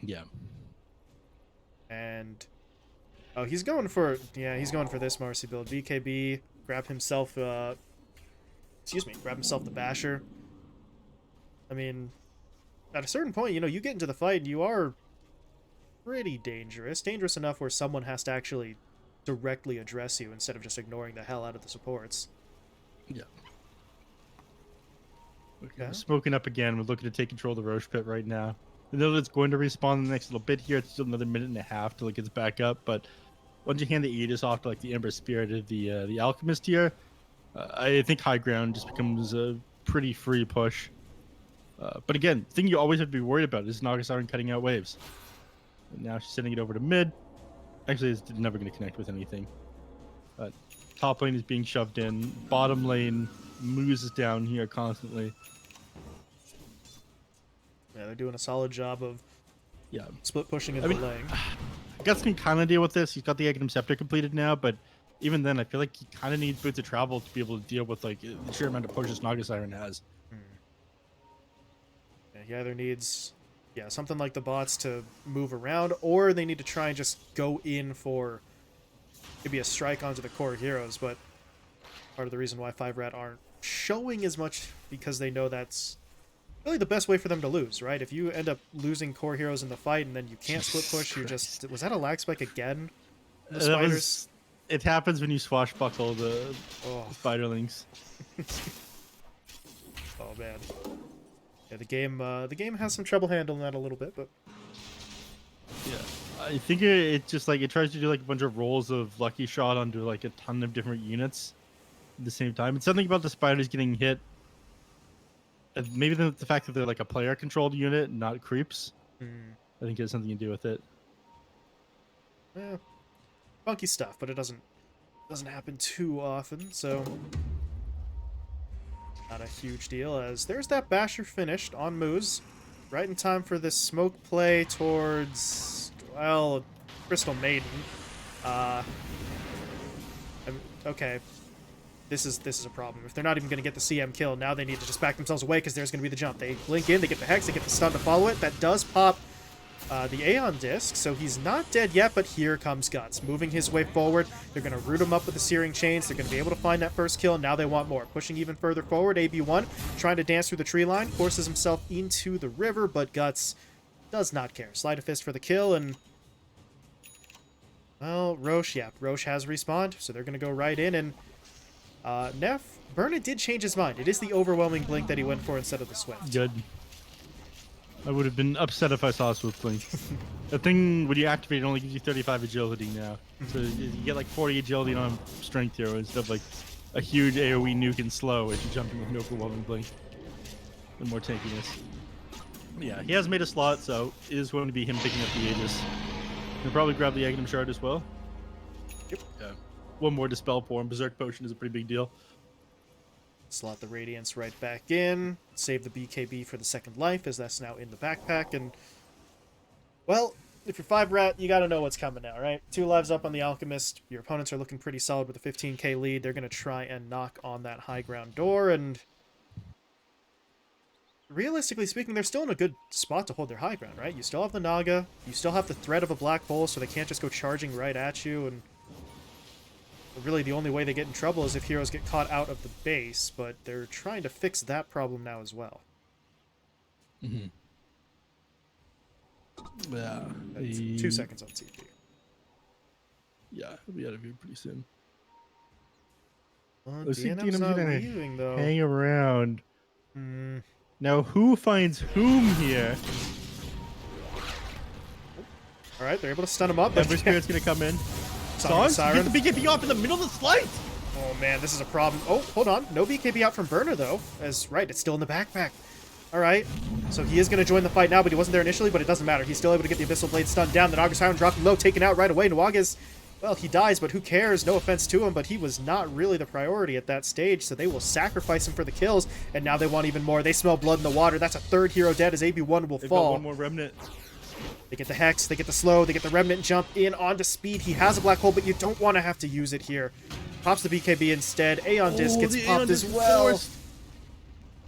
Yeah. And... Oh, he's going for... Yeah, he's going for this Marcy build. BKB, grab himself... grab himself the Basher. I mean, at a certain point, you know, you get into the fight and you are pretty dangerous. Dangerous enough where someone has to actually directly address you instead of just ignoring the hell out of the supports. Yeah. Okay. Smoking up again. We're looking to take control of the Roche Pit right now. I know that it's going to respawn in the next little bit here. It's still another minute and a half till it gets back up, but once you hand the Aegis off to like the Ember Spirit of the Alchemist here, I think high ground just becomes a pretty free push. But again, the thing you always have to be worried about is Naga Siren cutting out waves. And now she's sending it over to mid. Actually, it's never going to connect with anything. Top lane is being shoved in. Bottom lane moves down here constantly. Yeah, they're doing a solid job of split pushing and delaying. Guts can kind of deal with this. He's got the Aghanim Scepter completed now, but even then, I feel like he kind of needs Boots of Travel to be able to deal with like the sheer amount of pushes Naga Siren has. Yeah, he either needs something like the bots to move around, or they need to try and just go in for maybe a strike onto the core heroes. But part of the reason why 5RAT aren't showing as much, because they know that's really the best way for them to lose, right? If you end up losing core heroes in the fight and then you can't split push, you just... Was that a lag spike again? The spiders? It happens when you swashbuckle the spiderlings. Oh man. Yeah, the game has some trouble handling that a little bit, but yeah, I think it just like it tries to do like a bunch of rolls of Lucky Shot onto like a ton of different units at the same time. It's something about the spiders getting hit. Maybe the fact that they're like a player controlled unit, not creeps. I think it has something to do with it. Yeah, funky stuff, but it doesn't happen too often, so not a huge deal. As there's that Basher finished on Moose, right in time for this smoke play towards, well, Crystal Maiden. Okay. This is a problem. If they're not even going to get the CM kill, now they need to just back themselves away because there's going to be the jump. They blink in, they get the Hex, they get the stun to follow it. That does pop the Aeon Disc, so he's not dead yet, but here comes Guts. Moving his way forward. They're going to root him up with the Searing Chains. They're going to be able to find that first kill, and now they want more. Pushing even further forward, AB1 trying to dance through the tree line, forces himself into the river, but Guts does not care. Slide a fist for the kill, and... well, Roche has respawned, so they're going to go right in, and Neph, Bernard did change his mind. It is the overwhelming blink that he went for instead of the Swift. Good. I would have been upset if I saw a Swift blink. The thing, when you activate, it only gives you 35 agility now. So you get like 40 agility on Strength Hero instead of like a huge AoE nuke and slow as you jump in with an overwhelming blink. And more tankiness. Yeah, he has made a slot, so it is going to be him picking up the Aegis. He'll probably grab the Aghanim Shard as well. Yep. Yeah. One more Dispel for him. Berserk Potion is a pretty big deal. Slot the Radiance right back in. Save the BKB for the second life, as that's now in the backpack. And, well, if you're 5RAT, you gotta know what's coming now, right? 2 lives up on the Alchemist. Your opponents are looking pretty solid with a 15k lead. They're gonna try and knock on that high ground door, and... realistically speaking, they're still in a good spot to hold their high ground, right? You still have the Naga. You still have the threat of a black hole, so they can't just go charging right at you, and... really, the only way they get in trouble is if heroes get caught out of the base, but they're trying to fix that problem now as well. Mm-hmm. Yeah. 2 seconds on TP. Yeah, he'll be out of here pretty soon. Well, I think DNM's DNM's not gonna leaving, though. hang around. Hmm. Now, who finds whom here? Alright, they're able to stun him up. Ember Spirit's gonna come in. Songs, Get the BKB off in the middle of the slide! Oh man, this is a problem. Oh, hold on. No BKB out from Burner, though. As, right, it's still in the backpack. Alright, so he is going to join the fight now, but he wasn't there initially, but it doesn't matter. He's still able to get the Abyssal Blade stunned down. The Naga Siren dropping low, taken out right away. Nuaga's, well, he dies, but who cares? No offense to him, but he was not really the priority at that stage, so they will sacrifice him for the kills, and now they want even more. They smell blood in the water. That's a third hero dead as AB1 will They've fall. got one more Remnant. They get the Hex, they get the Slow, they get the Remnant jump in onto speed. He has a Black Hole, but you don't want to have to use it here. Pops the BKB instead. Aeon Disc gets popped as well.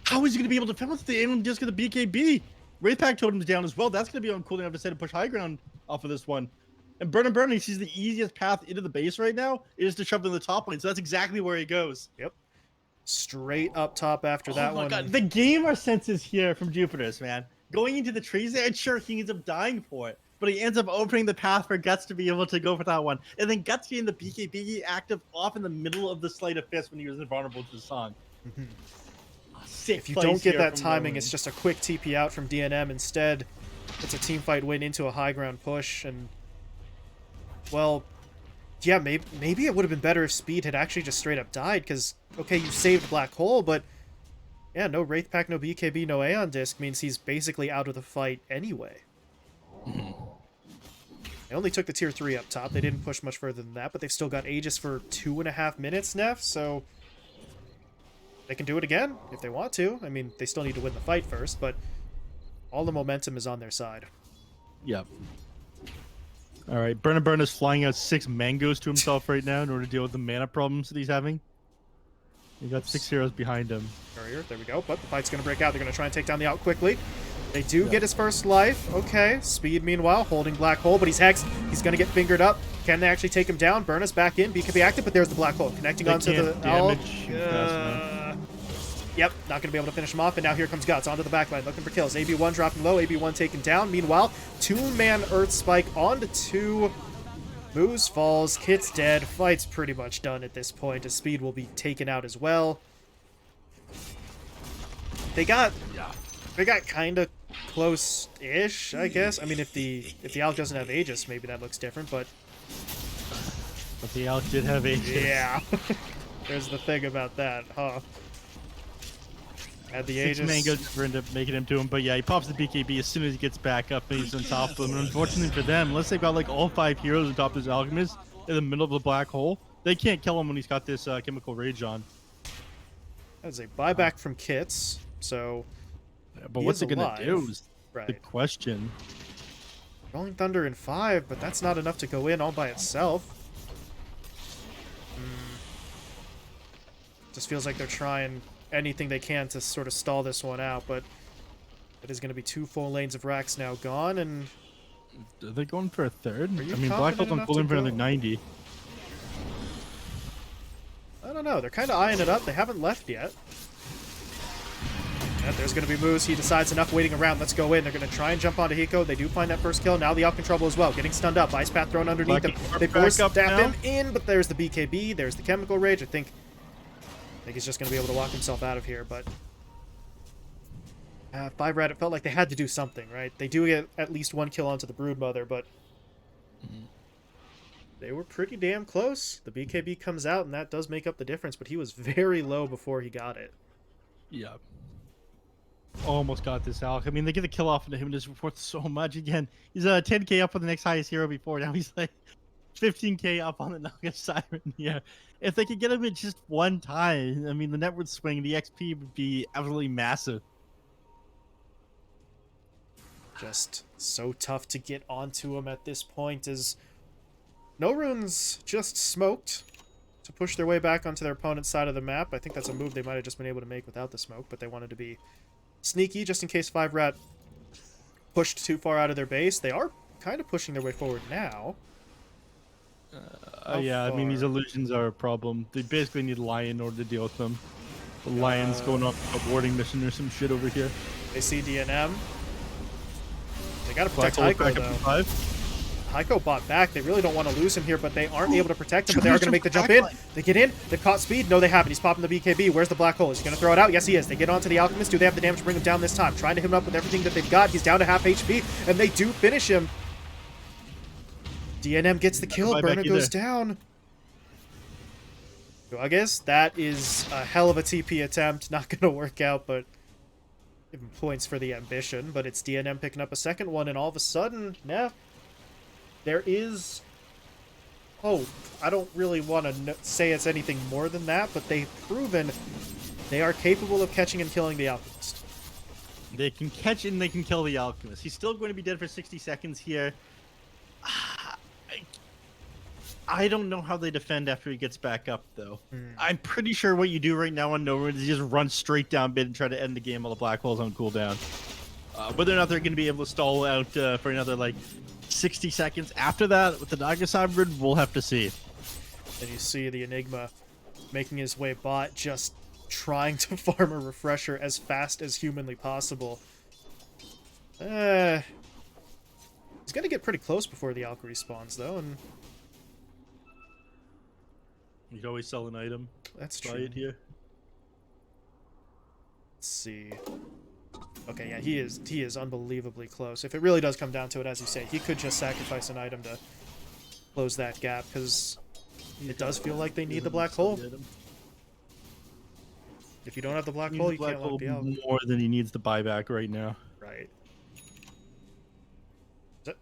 How is he going to be able to balance the Aeon Disc of the BKB? Wraithpack Totem's down as well. That's going to be on cooldown to say to push high ground off of this one. And Burn, he sees the easiest path into the base right now is to shove in the top lane. So that's exactly where he goes. Yep. Straight up top after that one. God. The gamer senses here from Jupiter's, man. Going into the trees there, and sure, he ends up dying for it. But he ends up opening the path for Guts to be able to go for that one. And then Guts getting the BKB active off in the middle of the Sleight of Fist when he was invulnerable to the song. If you don't get that timing, it's just a quick TP out from DNM. Instead, it's a team fight win into a high ground push. And, well, yeah, maybe it would have been better if Speed had actually just straight up died. Because, okay, you saved Black Hole, but... yeah, no Wraith Pack, no BKB, no Aeon Disc means he's basically out of the fight anyway. They only took the tier 3 up top. They didn't push much further than that, but they've still got Aegis for 2.5 minutes, Neph, so they can do it again if they want to. I mean, they still need to win the fight first, but all the momentum is on their side. Yep. All right, Burn is flying out 6 mangoes to himself right now in order to deal with the mana problems that he's having. He got 6 heroes behind him. Barrier, there we go. But the fight's going to break out. They're going to try and take down the Out quickly. They do get his first life. Okay. Speed, meanwhile, holding Black Hole, but he's hexed. He's going to get fingered up. Can they actually take him down? Burn is back in. BKB active, but there's the Black Hole. Connecting onto the damage. Yep, not going to be able to finish him off, and now here comes Guts onto the backline, looking for kills. AB1 dropping low, AB1 taken down. Meanwhile, 2-man Earth Spike onto 2. Moose falls, Kit's dead. Fight's pretty much done at this point, as Speed will be taken out as well. They got kind of close-ish, I guess. I mean, if the Alk doesn't have Aegis, maybe that looks different, but the Alk did have Aegis. Yeah. There's the thing about that, huh? Had the 6 Aegis. mangoes end up making him to him, but yeah, he pops the BKB as soon as he gets back up and he's on top of him. And unfortunately for them, unless they've got like all 5 heroes on top of his Alchemist in the middle of the Black Hole, they can't kill him when he's got this Chemical Rage on. That's a buyback from Kits, so... yeah, but what's it gonna do is right. the question. Rolling Thunder in 5, but that's not enough to go in all by itself. Just feels like they're trying anything they can to sort of stall this one out, but it is going to be 2 full lanes of racks now gone, and Are they going for a third? Are you I mean, Black confident Hole's on enough cooldown to for another go? 90. I don't know. They're kind of eyeing it up. They haven't left yet. Yeah, there's going to be moves. He decides enough waiting around. Let's go in. They're going to try and jump onto Hiko. They do find that first kill. Now the Alchemy Trouble as well. Getting stunned up. Ice Path thrown underneath them. They force up staff now. him in, but there's the BKB. There's the Chemical Rage. I think he's just going to be able to walk himself out of here, but 5RAT, it felt like they had to do something, right? They do get at least 1 kill onto the Broodmother, but they were pretty damn close. The BKB comes out, and that does make up the difference, but he was very low before he got it. Yeah. Almost got this, Alec. I mean, they get the kill off into him and just worth so much. Again, he's 10k up on the next highest hero before. Now he's like 15k up on the Naga Siren here. If they could get him in just one time, I mean, the network swing, the XP would be absolutely massive. Just so tough to get onto him at this point, as NoRunes just smoked to push their way back onto their opponent's side of the map. I think that's a move they might have just been able to make without the smoke, but they wanted to be sneaky just in case 5RAT pushed too far out of their base. They are kind of pushing their way forward now. Yeah, I mean, these illusions are a problem. They basically need Lion in order to deal with them. The Lion's going off a warding mission or some shit over here. They see DNM. They gotta Black protect Hole Heiko, back up to though. 5. Heiko bought back. They really don't want to lose him here, but they aren't able to protect him, but they are going to make the jump in. They get in. They've caught speed. No, they haven't. He's popping the BKB. Where's the Black Hole? Is he going to throw it out? Yes, he is. They get onto the Alchemist. Do they have the damage to bring him down this time? Trying to hit him up with everything that they've got. He's down to half HP, and they do finish him. DNM gets the kill. Burner goes down. So I guess that is a hell of a TP attempt. Not going to work out, but give him points for the ambition. But it's DNM picking up a second one, and all of a sudden, Neph, there is hope. I don't really want to say it's anything more than that, but they've proven they are capable of catching and killing the Alchemist. They can catch and they can kill the Alchemist. He's still going to be dead for 60 seconds here. I don't know how they defend after he gets back up, though. I'm pretty sure what you do right now on NoRunes is just run straight down mid and try to end the game while the Black Hole's on cooldown. Whether or not they're going to be able to stall out for another, like, 60 seconds after that with the Naga Hybrid, we'll have to see. And you see the Enigma making his way bot, just trying to farm a refresher as fast as humanly possible. He's going to get pretty close before the Alchemy spawns, though, and You can always sell an item. that's Buy true. it here. Let's see. Okay, yeah, he is unbelievably close. If it really does come down to it, as you say, he could just sacrifice an item to close that gap, because it does feel like they need the Black Hole. If you don't have the Black Hole, you can't lock the Alchemy. More than he needs to buy back right now. Right. Is it?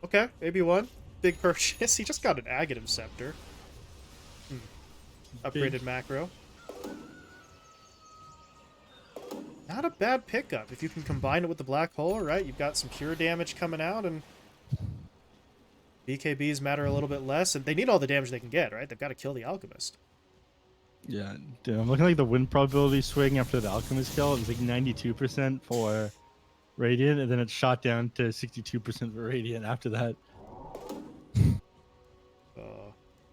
Okay, maybe one. Big purchase. He just got an Aghanim Scepter. Upgraded macro. Not a bad pickup. If you can combine it with the Black Hole, right? You've got some cure damage coming out, and BKBs matter a little bit less, and they need all the damage they can get, right? They've got to kill the Alchemist. Yeah, dude, I'm looking like the win probability swing after the Alchemist kill. It was like 92% for Radiant, and then it shot down to 62% for Radiant after that.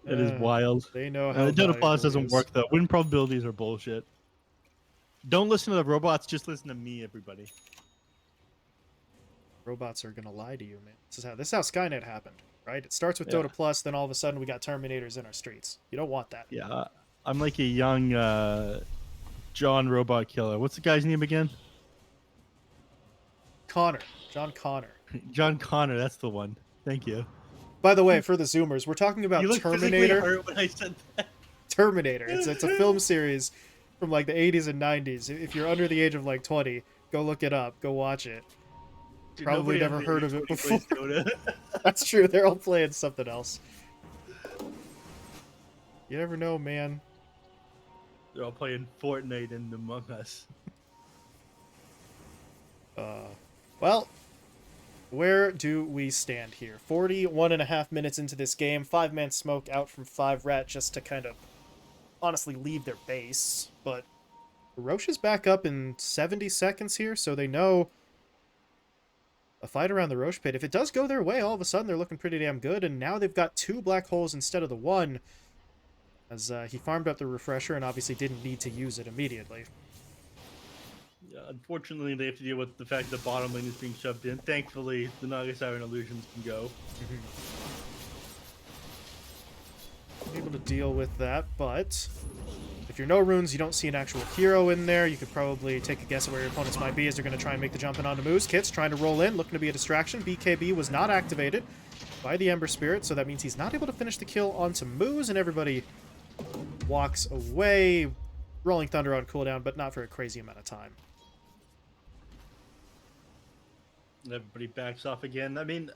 It is wild. They know how The Dota valuable Plus it doesn't is. work though. Win probabilities are bullshit. Don't listen to the robots, just listen to me, everybody. Robots are gonna lie to you, man. This is how Skynet happened, right? It starts with Yeah. Dota Plus, then all of a sudden we got Terminators in our streets. You don't want that. Yeah, I'm like a young John Robot Killer. What's the guy's name again? Connor. John Connor. John Connor, that's the one. Thank you. By the way, for the Zoomers, we're talking about You look physically Terminator. hurt when I said that. Terminator. It's a film series from like the 80s and 90s. If you're under the age of like 20, go look it up. Go watch it. Dude, Probably nobody never under heard age of it 20 plays before. Dota. That's true. They're all playing something else. You never know, man. They're all playing Fortnite and Among Us. Well, Where do we stand here? 41.5 minutes into this game. 5-man smoke out from 5RAT just to kind of honestly leave their base. But Roche is back up in 70 seconds here, so they know a fight around the Roche pit. If it does go their way, all of a sudden they're looking pretty damn good. And now they've got 2 black holes instead of the 1, as he farmed up the refresher and obviously didn't need to use it immediately. Yeah, unfortunately, they have to deal with the fact that bottom lane is being shoved in. Thankfully, the Naga Siren illusions can go. Able to deal with that, but if you're NoRunes, you don't see an actual hero in there. You could probably take a guess at where your opponents might be as they're going to try and make the jump in onto Moose. Kit's trying to roll in, looking to be a distraction. BKB was not activated by the Ember Spirit, so that means he's not able to finish the kill onto Moose, and everybody walks away. Rolling Thunder on cooldown, but not for a crazy amount of time. Everybody backs off again. I mean,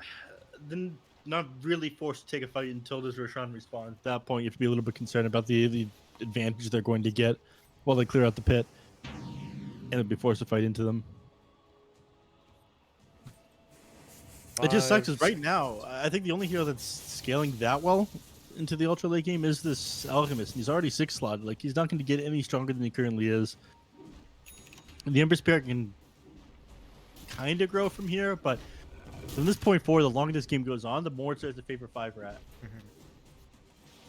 then not really forced to take a fight until does Roshan respawn. At that point, you have to be a little bit concerned about the advantage they're going to get while they clear out the pit, and then be forced to fight into them. It just sucks, because right now, I think the only hero that's scaling that well into the ultra late game is this Alchemist, and he's already 6 slotted. Like, he's not going to get any stronger than he currently is. And the Ember Spirit can kind of grow from here, but from this point forward, the longer this game goes on, the more it starts to favor 5RAT.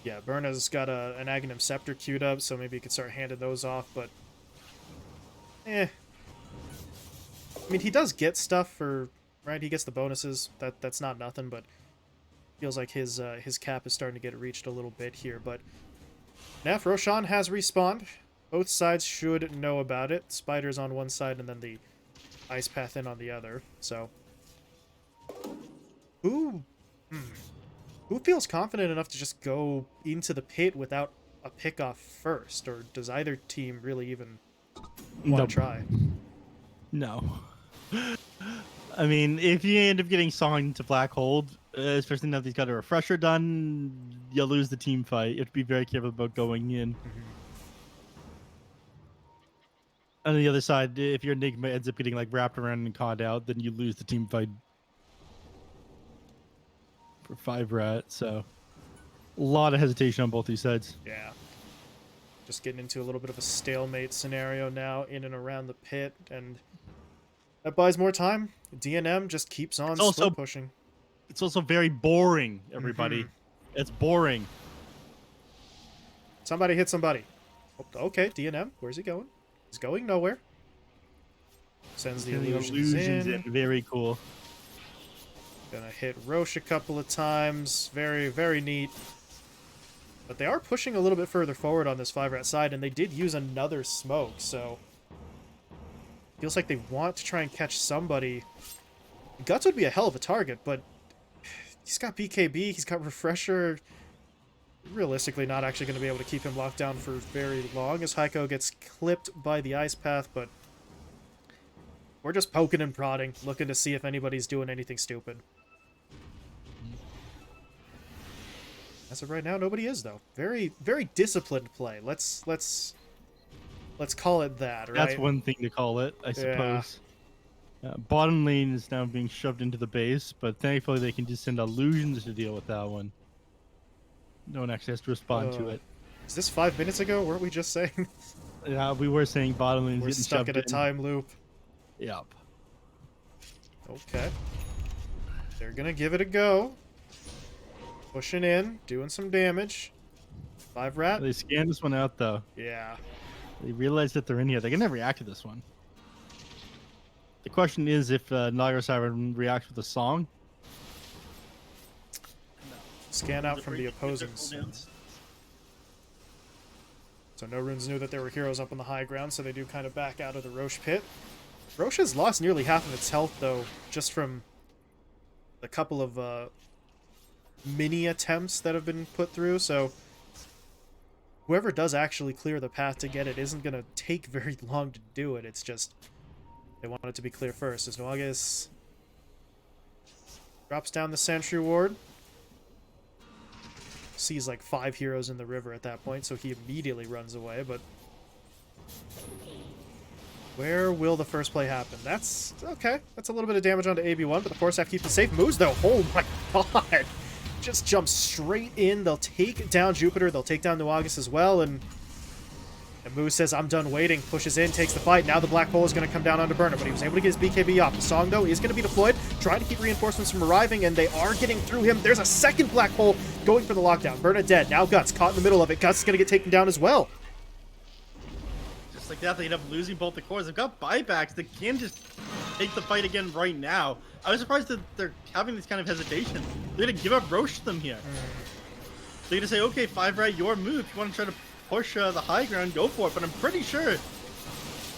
Yeah, Burna's got an Aghanim Scepter queued up, so maybe he could start handing those off, but I mean, he does get stuff for, right? He gets the bonuses. That's not nothing, but feels like his cap is starting to get reached a little bit here. But neph, Roshan has respawned. Both sides should know about it. Spider's on one side, and then the Ice Path in on the other. So, who feels confident enough to just go into the pit without a pick-off first? Or does either team really even want to try? No. I mean, if you end up getting Song into Black Hold, especially now that he's got a refresher done, you'll lose the team fight. You have to be very careful about going in. On the other side, if your Enigma ends up getting like wrapped around and caught out, then you lose the team fight for 5RAT. So a lot of hesitation on both these sides. Yeah. Just getting into a little bit of a stalemate scenario now in and around the pit, and that buys more time. DNM just keeps on slow pushing. It's also very boring, everybody. It's boring. Somebody hit somebody. Okay, DNM, where's he going? He's going nowhere. Sends the illusions in. Very cool. Gonna hit Roche a couple of times. Very, very neat. But they are pushing a little bit further forward on this 5RAT side, and they did use another smoke, so feels like they want to try and catch somebody. Guts would be a hell of a target, but he's got BKB, he's got Refresher. Realistically, not actually going to be able to keep him locked down for very long as Heiko gets clipped by the Ice Path, but we're just poking and prodding, looking to see if anybody's doing anything stupid. As of right now, nobody is, though. Very, very disciplined play. Let's call it that, right? That's one thing to call it, I suppose. Bottom lane is now being shoved into the base, but thankfully they can just send illusions to deal with that one. No one actually has to respond to it. Is this 5 minutes ago? Weren't we just saying? Yeah, we were saying bottom lane is getting stuck shoved in a time loop. Yep. Okay. They're gonna give it a go. Pushing in, doing some damage. 5RAT. They scanned this one out, though. Yeah. They realize that they're in here. They're gonna react to this one. The question is if Naga Siren reacts with a song. Scan out from the opposing side. So NoRunes knew that there were heroes up on the high ground, so they do kind of back out of the Roche pit. Roche has lost nearly half of its health, though, just from a couple of mini attempts that have been put through, so whoever does actually clear the path to get it isn't going to take very long to do it. It's just they want it to be clear first. As Nuagas drops down the Sentry Ward. Sees like 5 heroes in the river at that point, so he immediately runs away, but Where will the first play happen? That's okay. That's a little bit of damage onto AB1, but the Force Staff keeps it safe. Moves though. Oh my god. Just jumps straight in. They'll take down Jupiter. They'll take down Nuagas as well. And Moose says, I'm done waiting. Pushes in, takes the fight. Now the black hole is going to come down onto Burner, but he was able to get his BKB off. The Song, though, is going to be deployed, trying to keep reinforcements from arriving, and they are getting through him. There's a second black hole going for the lockdown. Burner dead. Now Guts caught in the middle of it. Guts is going to get taken down as well. Just like that, they end up losing both the cores. They've got buybacks. They can just take the fight again right now. I was surprised that they're having this kind of hesitation. They're going to give up Roche to them here. They're going to say, okay, 5RAT, your move. If you want to try to push the high ground, go for it. But I'm pretty sure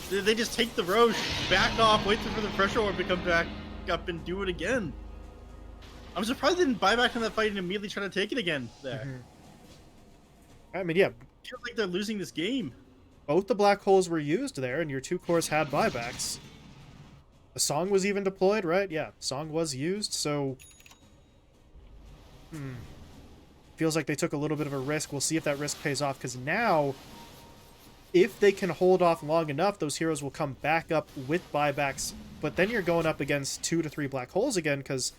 they just take the Roche, back off, wait for the pressure orb to come back up and do it again. I'm surprised they didn't buy back in that fight and immediately try to take it again there. I mean, yeah. I feel like they're losing this game. Both the black holes were used there, and your two cores had buybacks. The Song was even deployed, right? Yeah, Song was used, so... Feels like they took a little bit of a risk. We'll see if that risk pays off, because now, if they can hold off long enough, those heroes will come back up with buybacks, but then you're going up against 2 to 3 black holes again, because...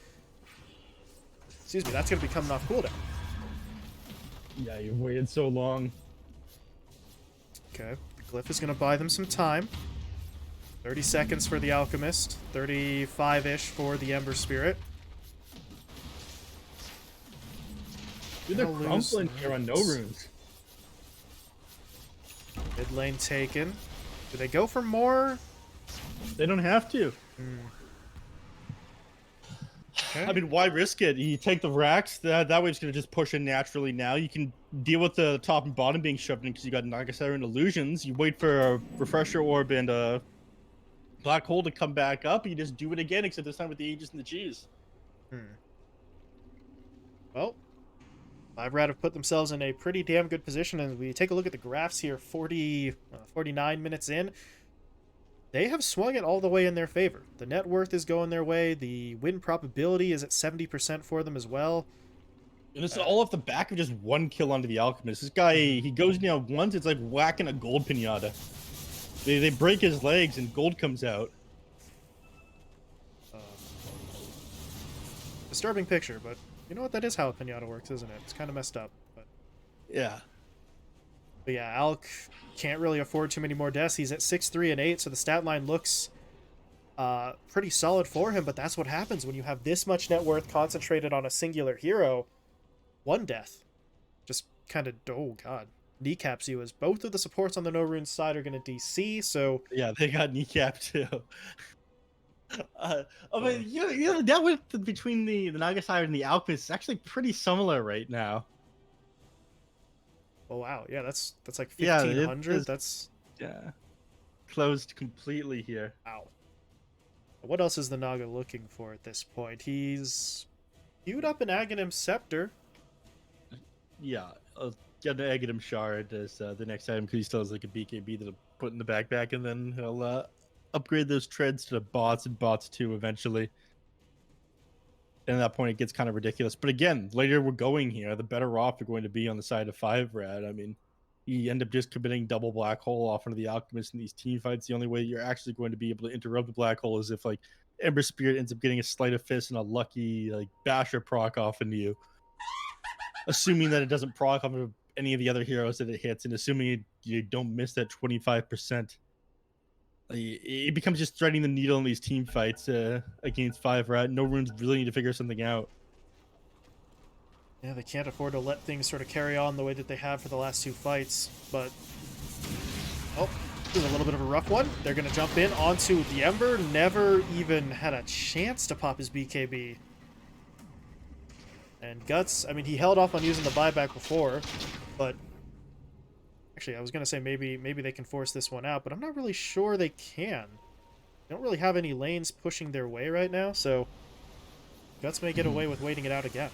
Excuse me, that's going to be coming off cooldown. Yeah, you've waited so long. Okay, the Glyph is going to buy them some time. 30 seconds for the Alchemist, 35-ish for the Ember Spirit. Dude, they're crumpling here on NoRunes. Mid lane taken. Do they go for more? They don't have to. Okay. I mean, why risk it? You take the racks, that way it's going to just push in naturally now. You can deal with the top and bottom being shoved in because you got Nagasara and Illusions. You wait for a Refresher Orb and a Black Hole to come back up. You just do it again, except this time with the Aegis and the Cheese. Well, 5RAT have put themselves in a pretty damn good position, and we take a look at the graphs here, 49 minutes in. They have swung it all the way in their favor. The net worth is going their way. The win probability is at 70% for them as well. And it's all off the back of just one kill onto the Alchemist. This guy, he goes down once, it's like whacking a gold pinata. They break his legs and gold comes out. Disturbing picture, but you know what? That is how a pinata works, isn't it? It's kind of messed up. Yeah. But yeah, Alk can't really afford too many more deaths. He's at 6-3 and 8, so the stat line looks pretty solid for him, but that's what happens when you have this much net worth concentrated on a singular hero. One death just kind of, oh god, kneecaps you, as both of the supports on the NoRunes side are going to DC, so... Yeah, they got kneecapped too. I mean, the net worth between the Nagasara and the Alchemist is actually pretty similar right now. Oh wow, yeah, that's like 1,500. Yeah, that's closed completely here. Wow. What else is the Naga looking for at this point? He's queued up an Aghanim Scepter. Yeah, get an Aghanim Shard as the next item because he still has like a BKB that'll put in the backpack, and then he'll upgrade those treads to the bots and bots 2 eventually. And at that point, it gets kind of ridiculous. But again, later we're going here, the better off you're going to be on the side of 5RAT. I mean, you end up just committing double black hole off into the Alchemist in these team fights. The only way you're actually going to be able to interrupt the black hole is if like Ember Spirit ends up getting a Sleight of Fist and a lucky like Basher proc off into you. Assuming that it doesn't proc off of any of the other heroes that it hits, and assuming you don't miss that 25%. It becomes just threading the needle in these team fights against 5RAT. NoRunes really need to figure something out. Yeah, they can't afford to let things sort of carry on the way that they have for the last 2 fights, but... Oh, this is a little bit of a rough one. They're going to jump in onto the Ember. Never even had a chance to pop his BKB. And Guts, I mean, he held off on using the buyback before, but... Actually, I was going to say maybe they can force this one out, but I'm not really sure they can. They don't really have any lanes pushing their way right now, so Guts may get away with waiting it out again.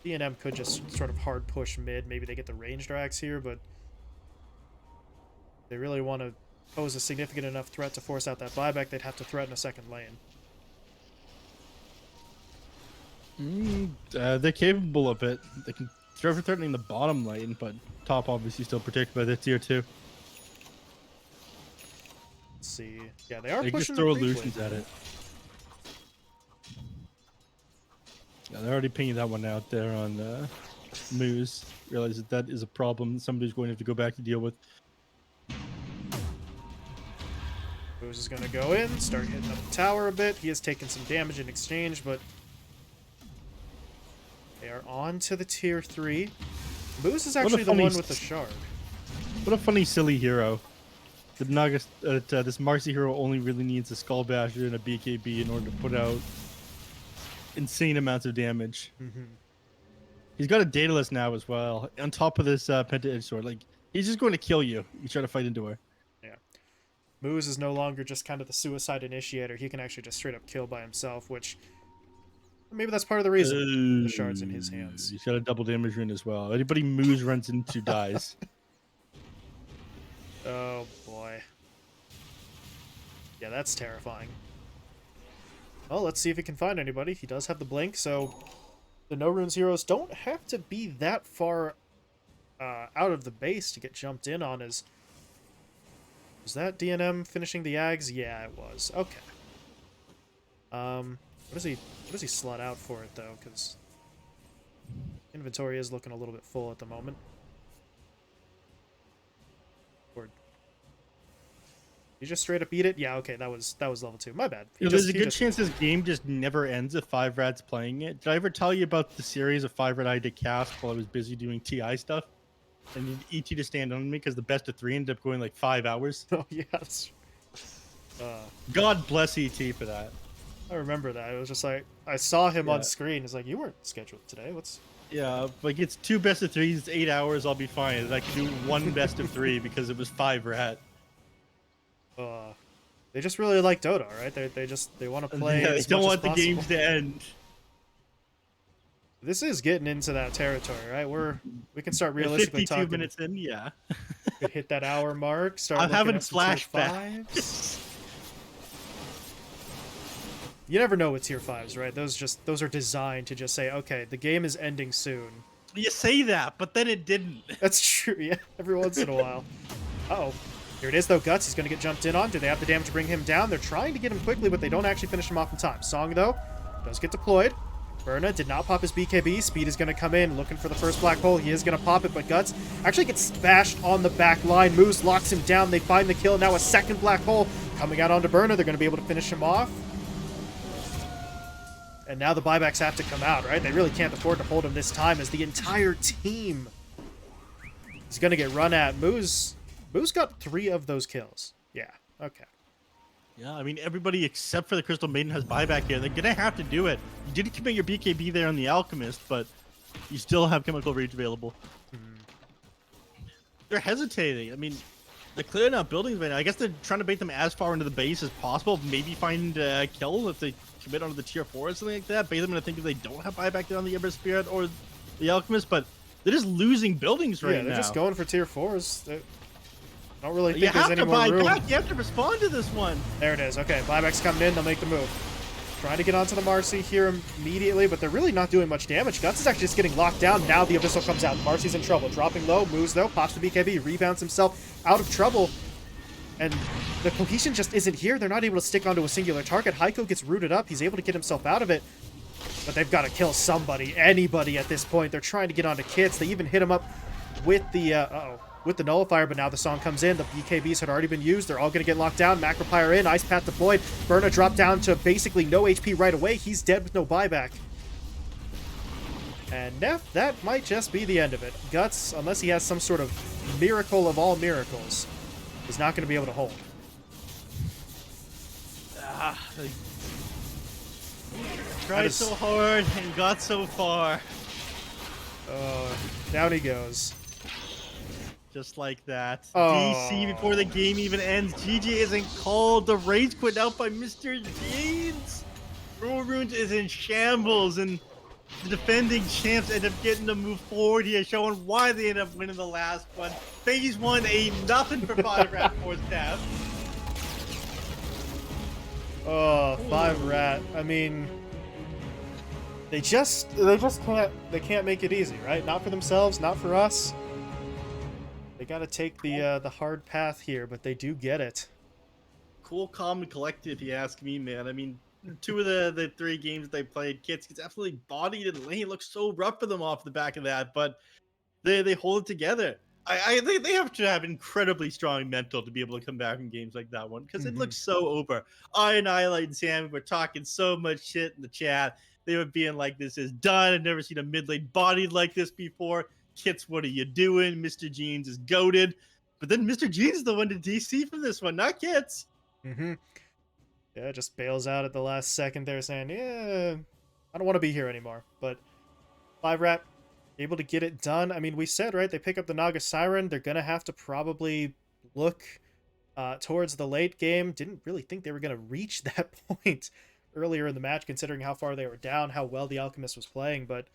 D&M could just sort of hard push mid. Maybe they get the range drags here, but they really want to pose a significant enough threat to force out that buyback, they'd have to threaten a second lane. They're capable of it. They can They're threatening the bottom lane, but top obviously still protected by the tier 2. Let's see. Yeah, they are They just pushing throw the creep illusions wave. at it. Yeah, they're already pinging that one out there on Moose. Realize that is a problem somebody's going to have to go back to deal with. Moose is going to go in, start hitting up the tower a bit. He has taken some damage in exchange, but they are on to the tier 3. Moose is actually the one with the shard. What a funny, silly hero. The Naga, this Marcy hero only really needs a Skull Basher and a BKB in order to put out insane amounts of damage. He's got a Daedalus now as well, on top of this Penta Edge Sword. Like, he's just going to kill you. You try to fight into her. Yeah. Moose is no longer just kind of the suicide initiator. He can actually just straight up kill by himself, which maybe that's part of the reason the shard's in his hands. He's got a double damage rune as well. Anybody Moose runs into dies. Oh boy. Yeah, that's terrifying. Well, let's see if he can find anybody. He does have the blink, so the NoRunes heroes don't have to be that far out of the base to get jumped in on. Was that DNM finishing the Ags? Yeah, it was. Okay. What does he slot out for it though? Because inventory is looking a little bit full at the moment. Or you just straight up eat it? Yeah, okay, that was level 2. My bad. There's a good chance this game just never ends if 5RAT's playing it. Did I ever tell you about the series of 5RAT I had to cast while I was busy doing TI stuff? And need ET to stand on me because the best of 3 ended up going like 5 hours. Oh, yes. God bless ET for that. I remember that. It was just like, I saw him on screen. It's like, you weren't scheduled today. What's... Yeah, like it's 2 best of 3s, 8 hours, I'll be fine. And I can do 1 best of 3 because it was 5RAT. They just really like Dota, right? They want to play. Yeah, they as don't much want as the possible. games to end. This is getting into that territory, right? We can start realistically 52 talking. minutes in, yeah. Could hit that hour mark. Start. I'm looking having at some tier flashbacks. 5s. You never know with tier 5s, right? Those are designed to just say, okay, the game is ending soon. You say that, but then it didn't. That's true. Yeah, every once in a while. Uh-oh. Here it is, though. Guts, he's going to get jumped in on. Do they have the damage to bring him down? They're trying to get him quickly, but they don't actually finish him off in time. Song, though, does get deployed. Berna did not pop his BKB. Speed is going to come in, looking for the first black hole. He is going to pop it, but Guts actually gets bashed on the back line. Moose locks him down. They find the kill. Now a second black hole coming out onto Berna. They're going to be able to finish him off. And now the buybacks have to come out, right? They really can't afford to hold him this time as the entire team is going to get run at. Moose got 3 of those kills. Yeah, okay. Yeah, I mean, everybody except for the Crystal Maiden has buyback here. They're going to have to do it. You didn't commit your BKB there on the Alchemist, but you still have Chemical Rage available. They're hesitating. I mean, they're clearing out buildings right now. I guess they're trying to bait them as far into the base as possible. Maybe find a kill if they commit onto the tier 4 or something like that. Bait them into thinking they don't have buyback there on the Ember Spirit or the Alchemist, but they're just losing buildings right now. Yeah, they're just going for tier 4s. I don't really think You there's have any to more buy room. back. You have to respond to this one. There it is. Okay, buyback's coming in. They'll make the move. Trying to get onto the Marcy here immediately, but they're really not doing much damage. Guts is actually just getting locked down. Now the Abyssal comes out. Marcy's in trouble. Dropping low. Moves, though. Pops the BKB. Rebounds himself out of trouble. And the cohesion just isn't here. They're not able to stick onto a singular target. Heiko gets rooted up. He's able to get himself out of it. But they've got to kill somebody, anybody at this point. They're trying to get onto Kits. They even hit him up with the, with the Nullifier, but now the song comes in. The BKBs had already been used. They're all going to get locked down. Macropyre in. Ice Path deployed. Berna dropped down to basically no HP right away. He's dead with no buyback. And Neph, that might just be the end of it. Guts, unless he has some sort of miracle of all miracles, is not going to be able to hold. Tried so hard and got so far. Down he goes. Just like that. Oh. DC before the game even ends. GG isn't called. The rage quit out by Mr. James. NoRunes is in shambles, and the defending champs end up getting to move forward here, showing why they end up winning the last one. Phase 1 ain't nothing for 5RATFORCESTAFF. Oh, 5RAT. I mean, They just can't make it easy, right? Not for themselves, not for us. They got to take the hard path here, but they do get it. Cool, calm, and collected, if you ask me, man. I mean, two of the three games they played, Kits gets absolutely bodied, and Lane looks so rough for them off the back of that, but they hold it together. I think they have to have incredibly strong mental to be able to come back from games like that one, because it looks so over. I and Light and Sammy were talking so much shit in the chat. They were being like, "This is done. I've never seen a mid lane bodied like this before." Kits, what are you doing? Mr. Jeans is goaded. But then Mr. Jeans is the one to DC from this one, not Kits. Yeah, just bails out at the last second there, saying, "Yeah, I don't want to be here anymore." But 5RAT able to get it done. I mean, we said, right, they pick up the Naga Siren. They're gonna have to probably look towards the late game. Didn't really think they were gonna reach that point earlier in the match, considering how far they were down, how well the Alchemist was playing. But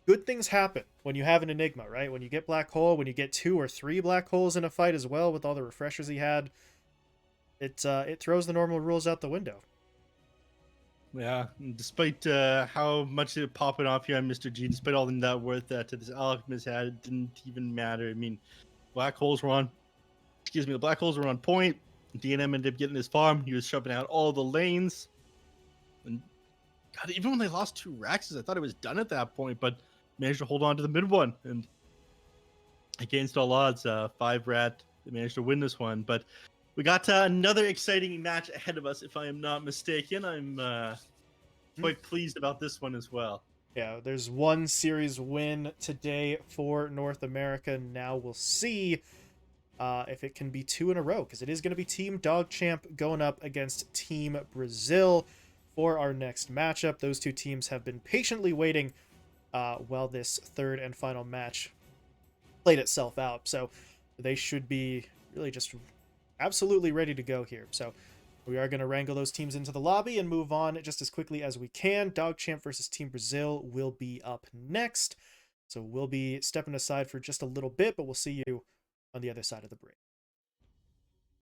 good things happen when you have an Enigma, right? When you get Black Hole, when you get 2 or 3 Black Holes in a fight as well, with all the refreshers he had, it throws the normal rules out the window. Yeah, despite how much it popping off here on Mr. G, despite all the net worth that this Alchemist had, it didn't even matter. I mean, the black holes were on point. DNM ended up getting his farm. He was shoving out all the lanes. And God, even when they lost 2 Raxes, I thought it was done at that point, but managed to hold on to the mid one. And against all odds, 5RAT managed to win this one. But we got another exciting match ahead of us, if I am not mistaken. I'm quite pleased about this one as well. Yeah, there's one series win today for North America. Now we'll see if it can be 2 in a row, because it is going to be Team DogChamp going up against Team Brazil for our next matchup. Those 2 teams have been patiently waiting while this third and final match played itself out. So they should be really just absolutely ready to go here. So we are going to wrangle those teams into the lobby and move on just as quickly as we can. DogChamp versus Team Brazil will be up next. So we'll be stepping aside for just a little bit, but we'll see you on the other side of the break.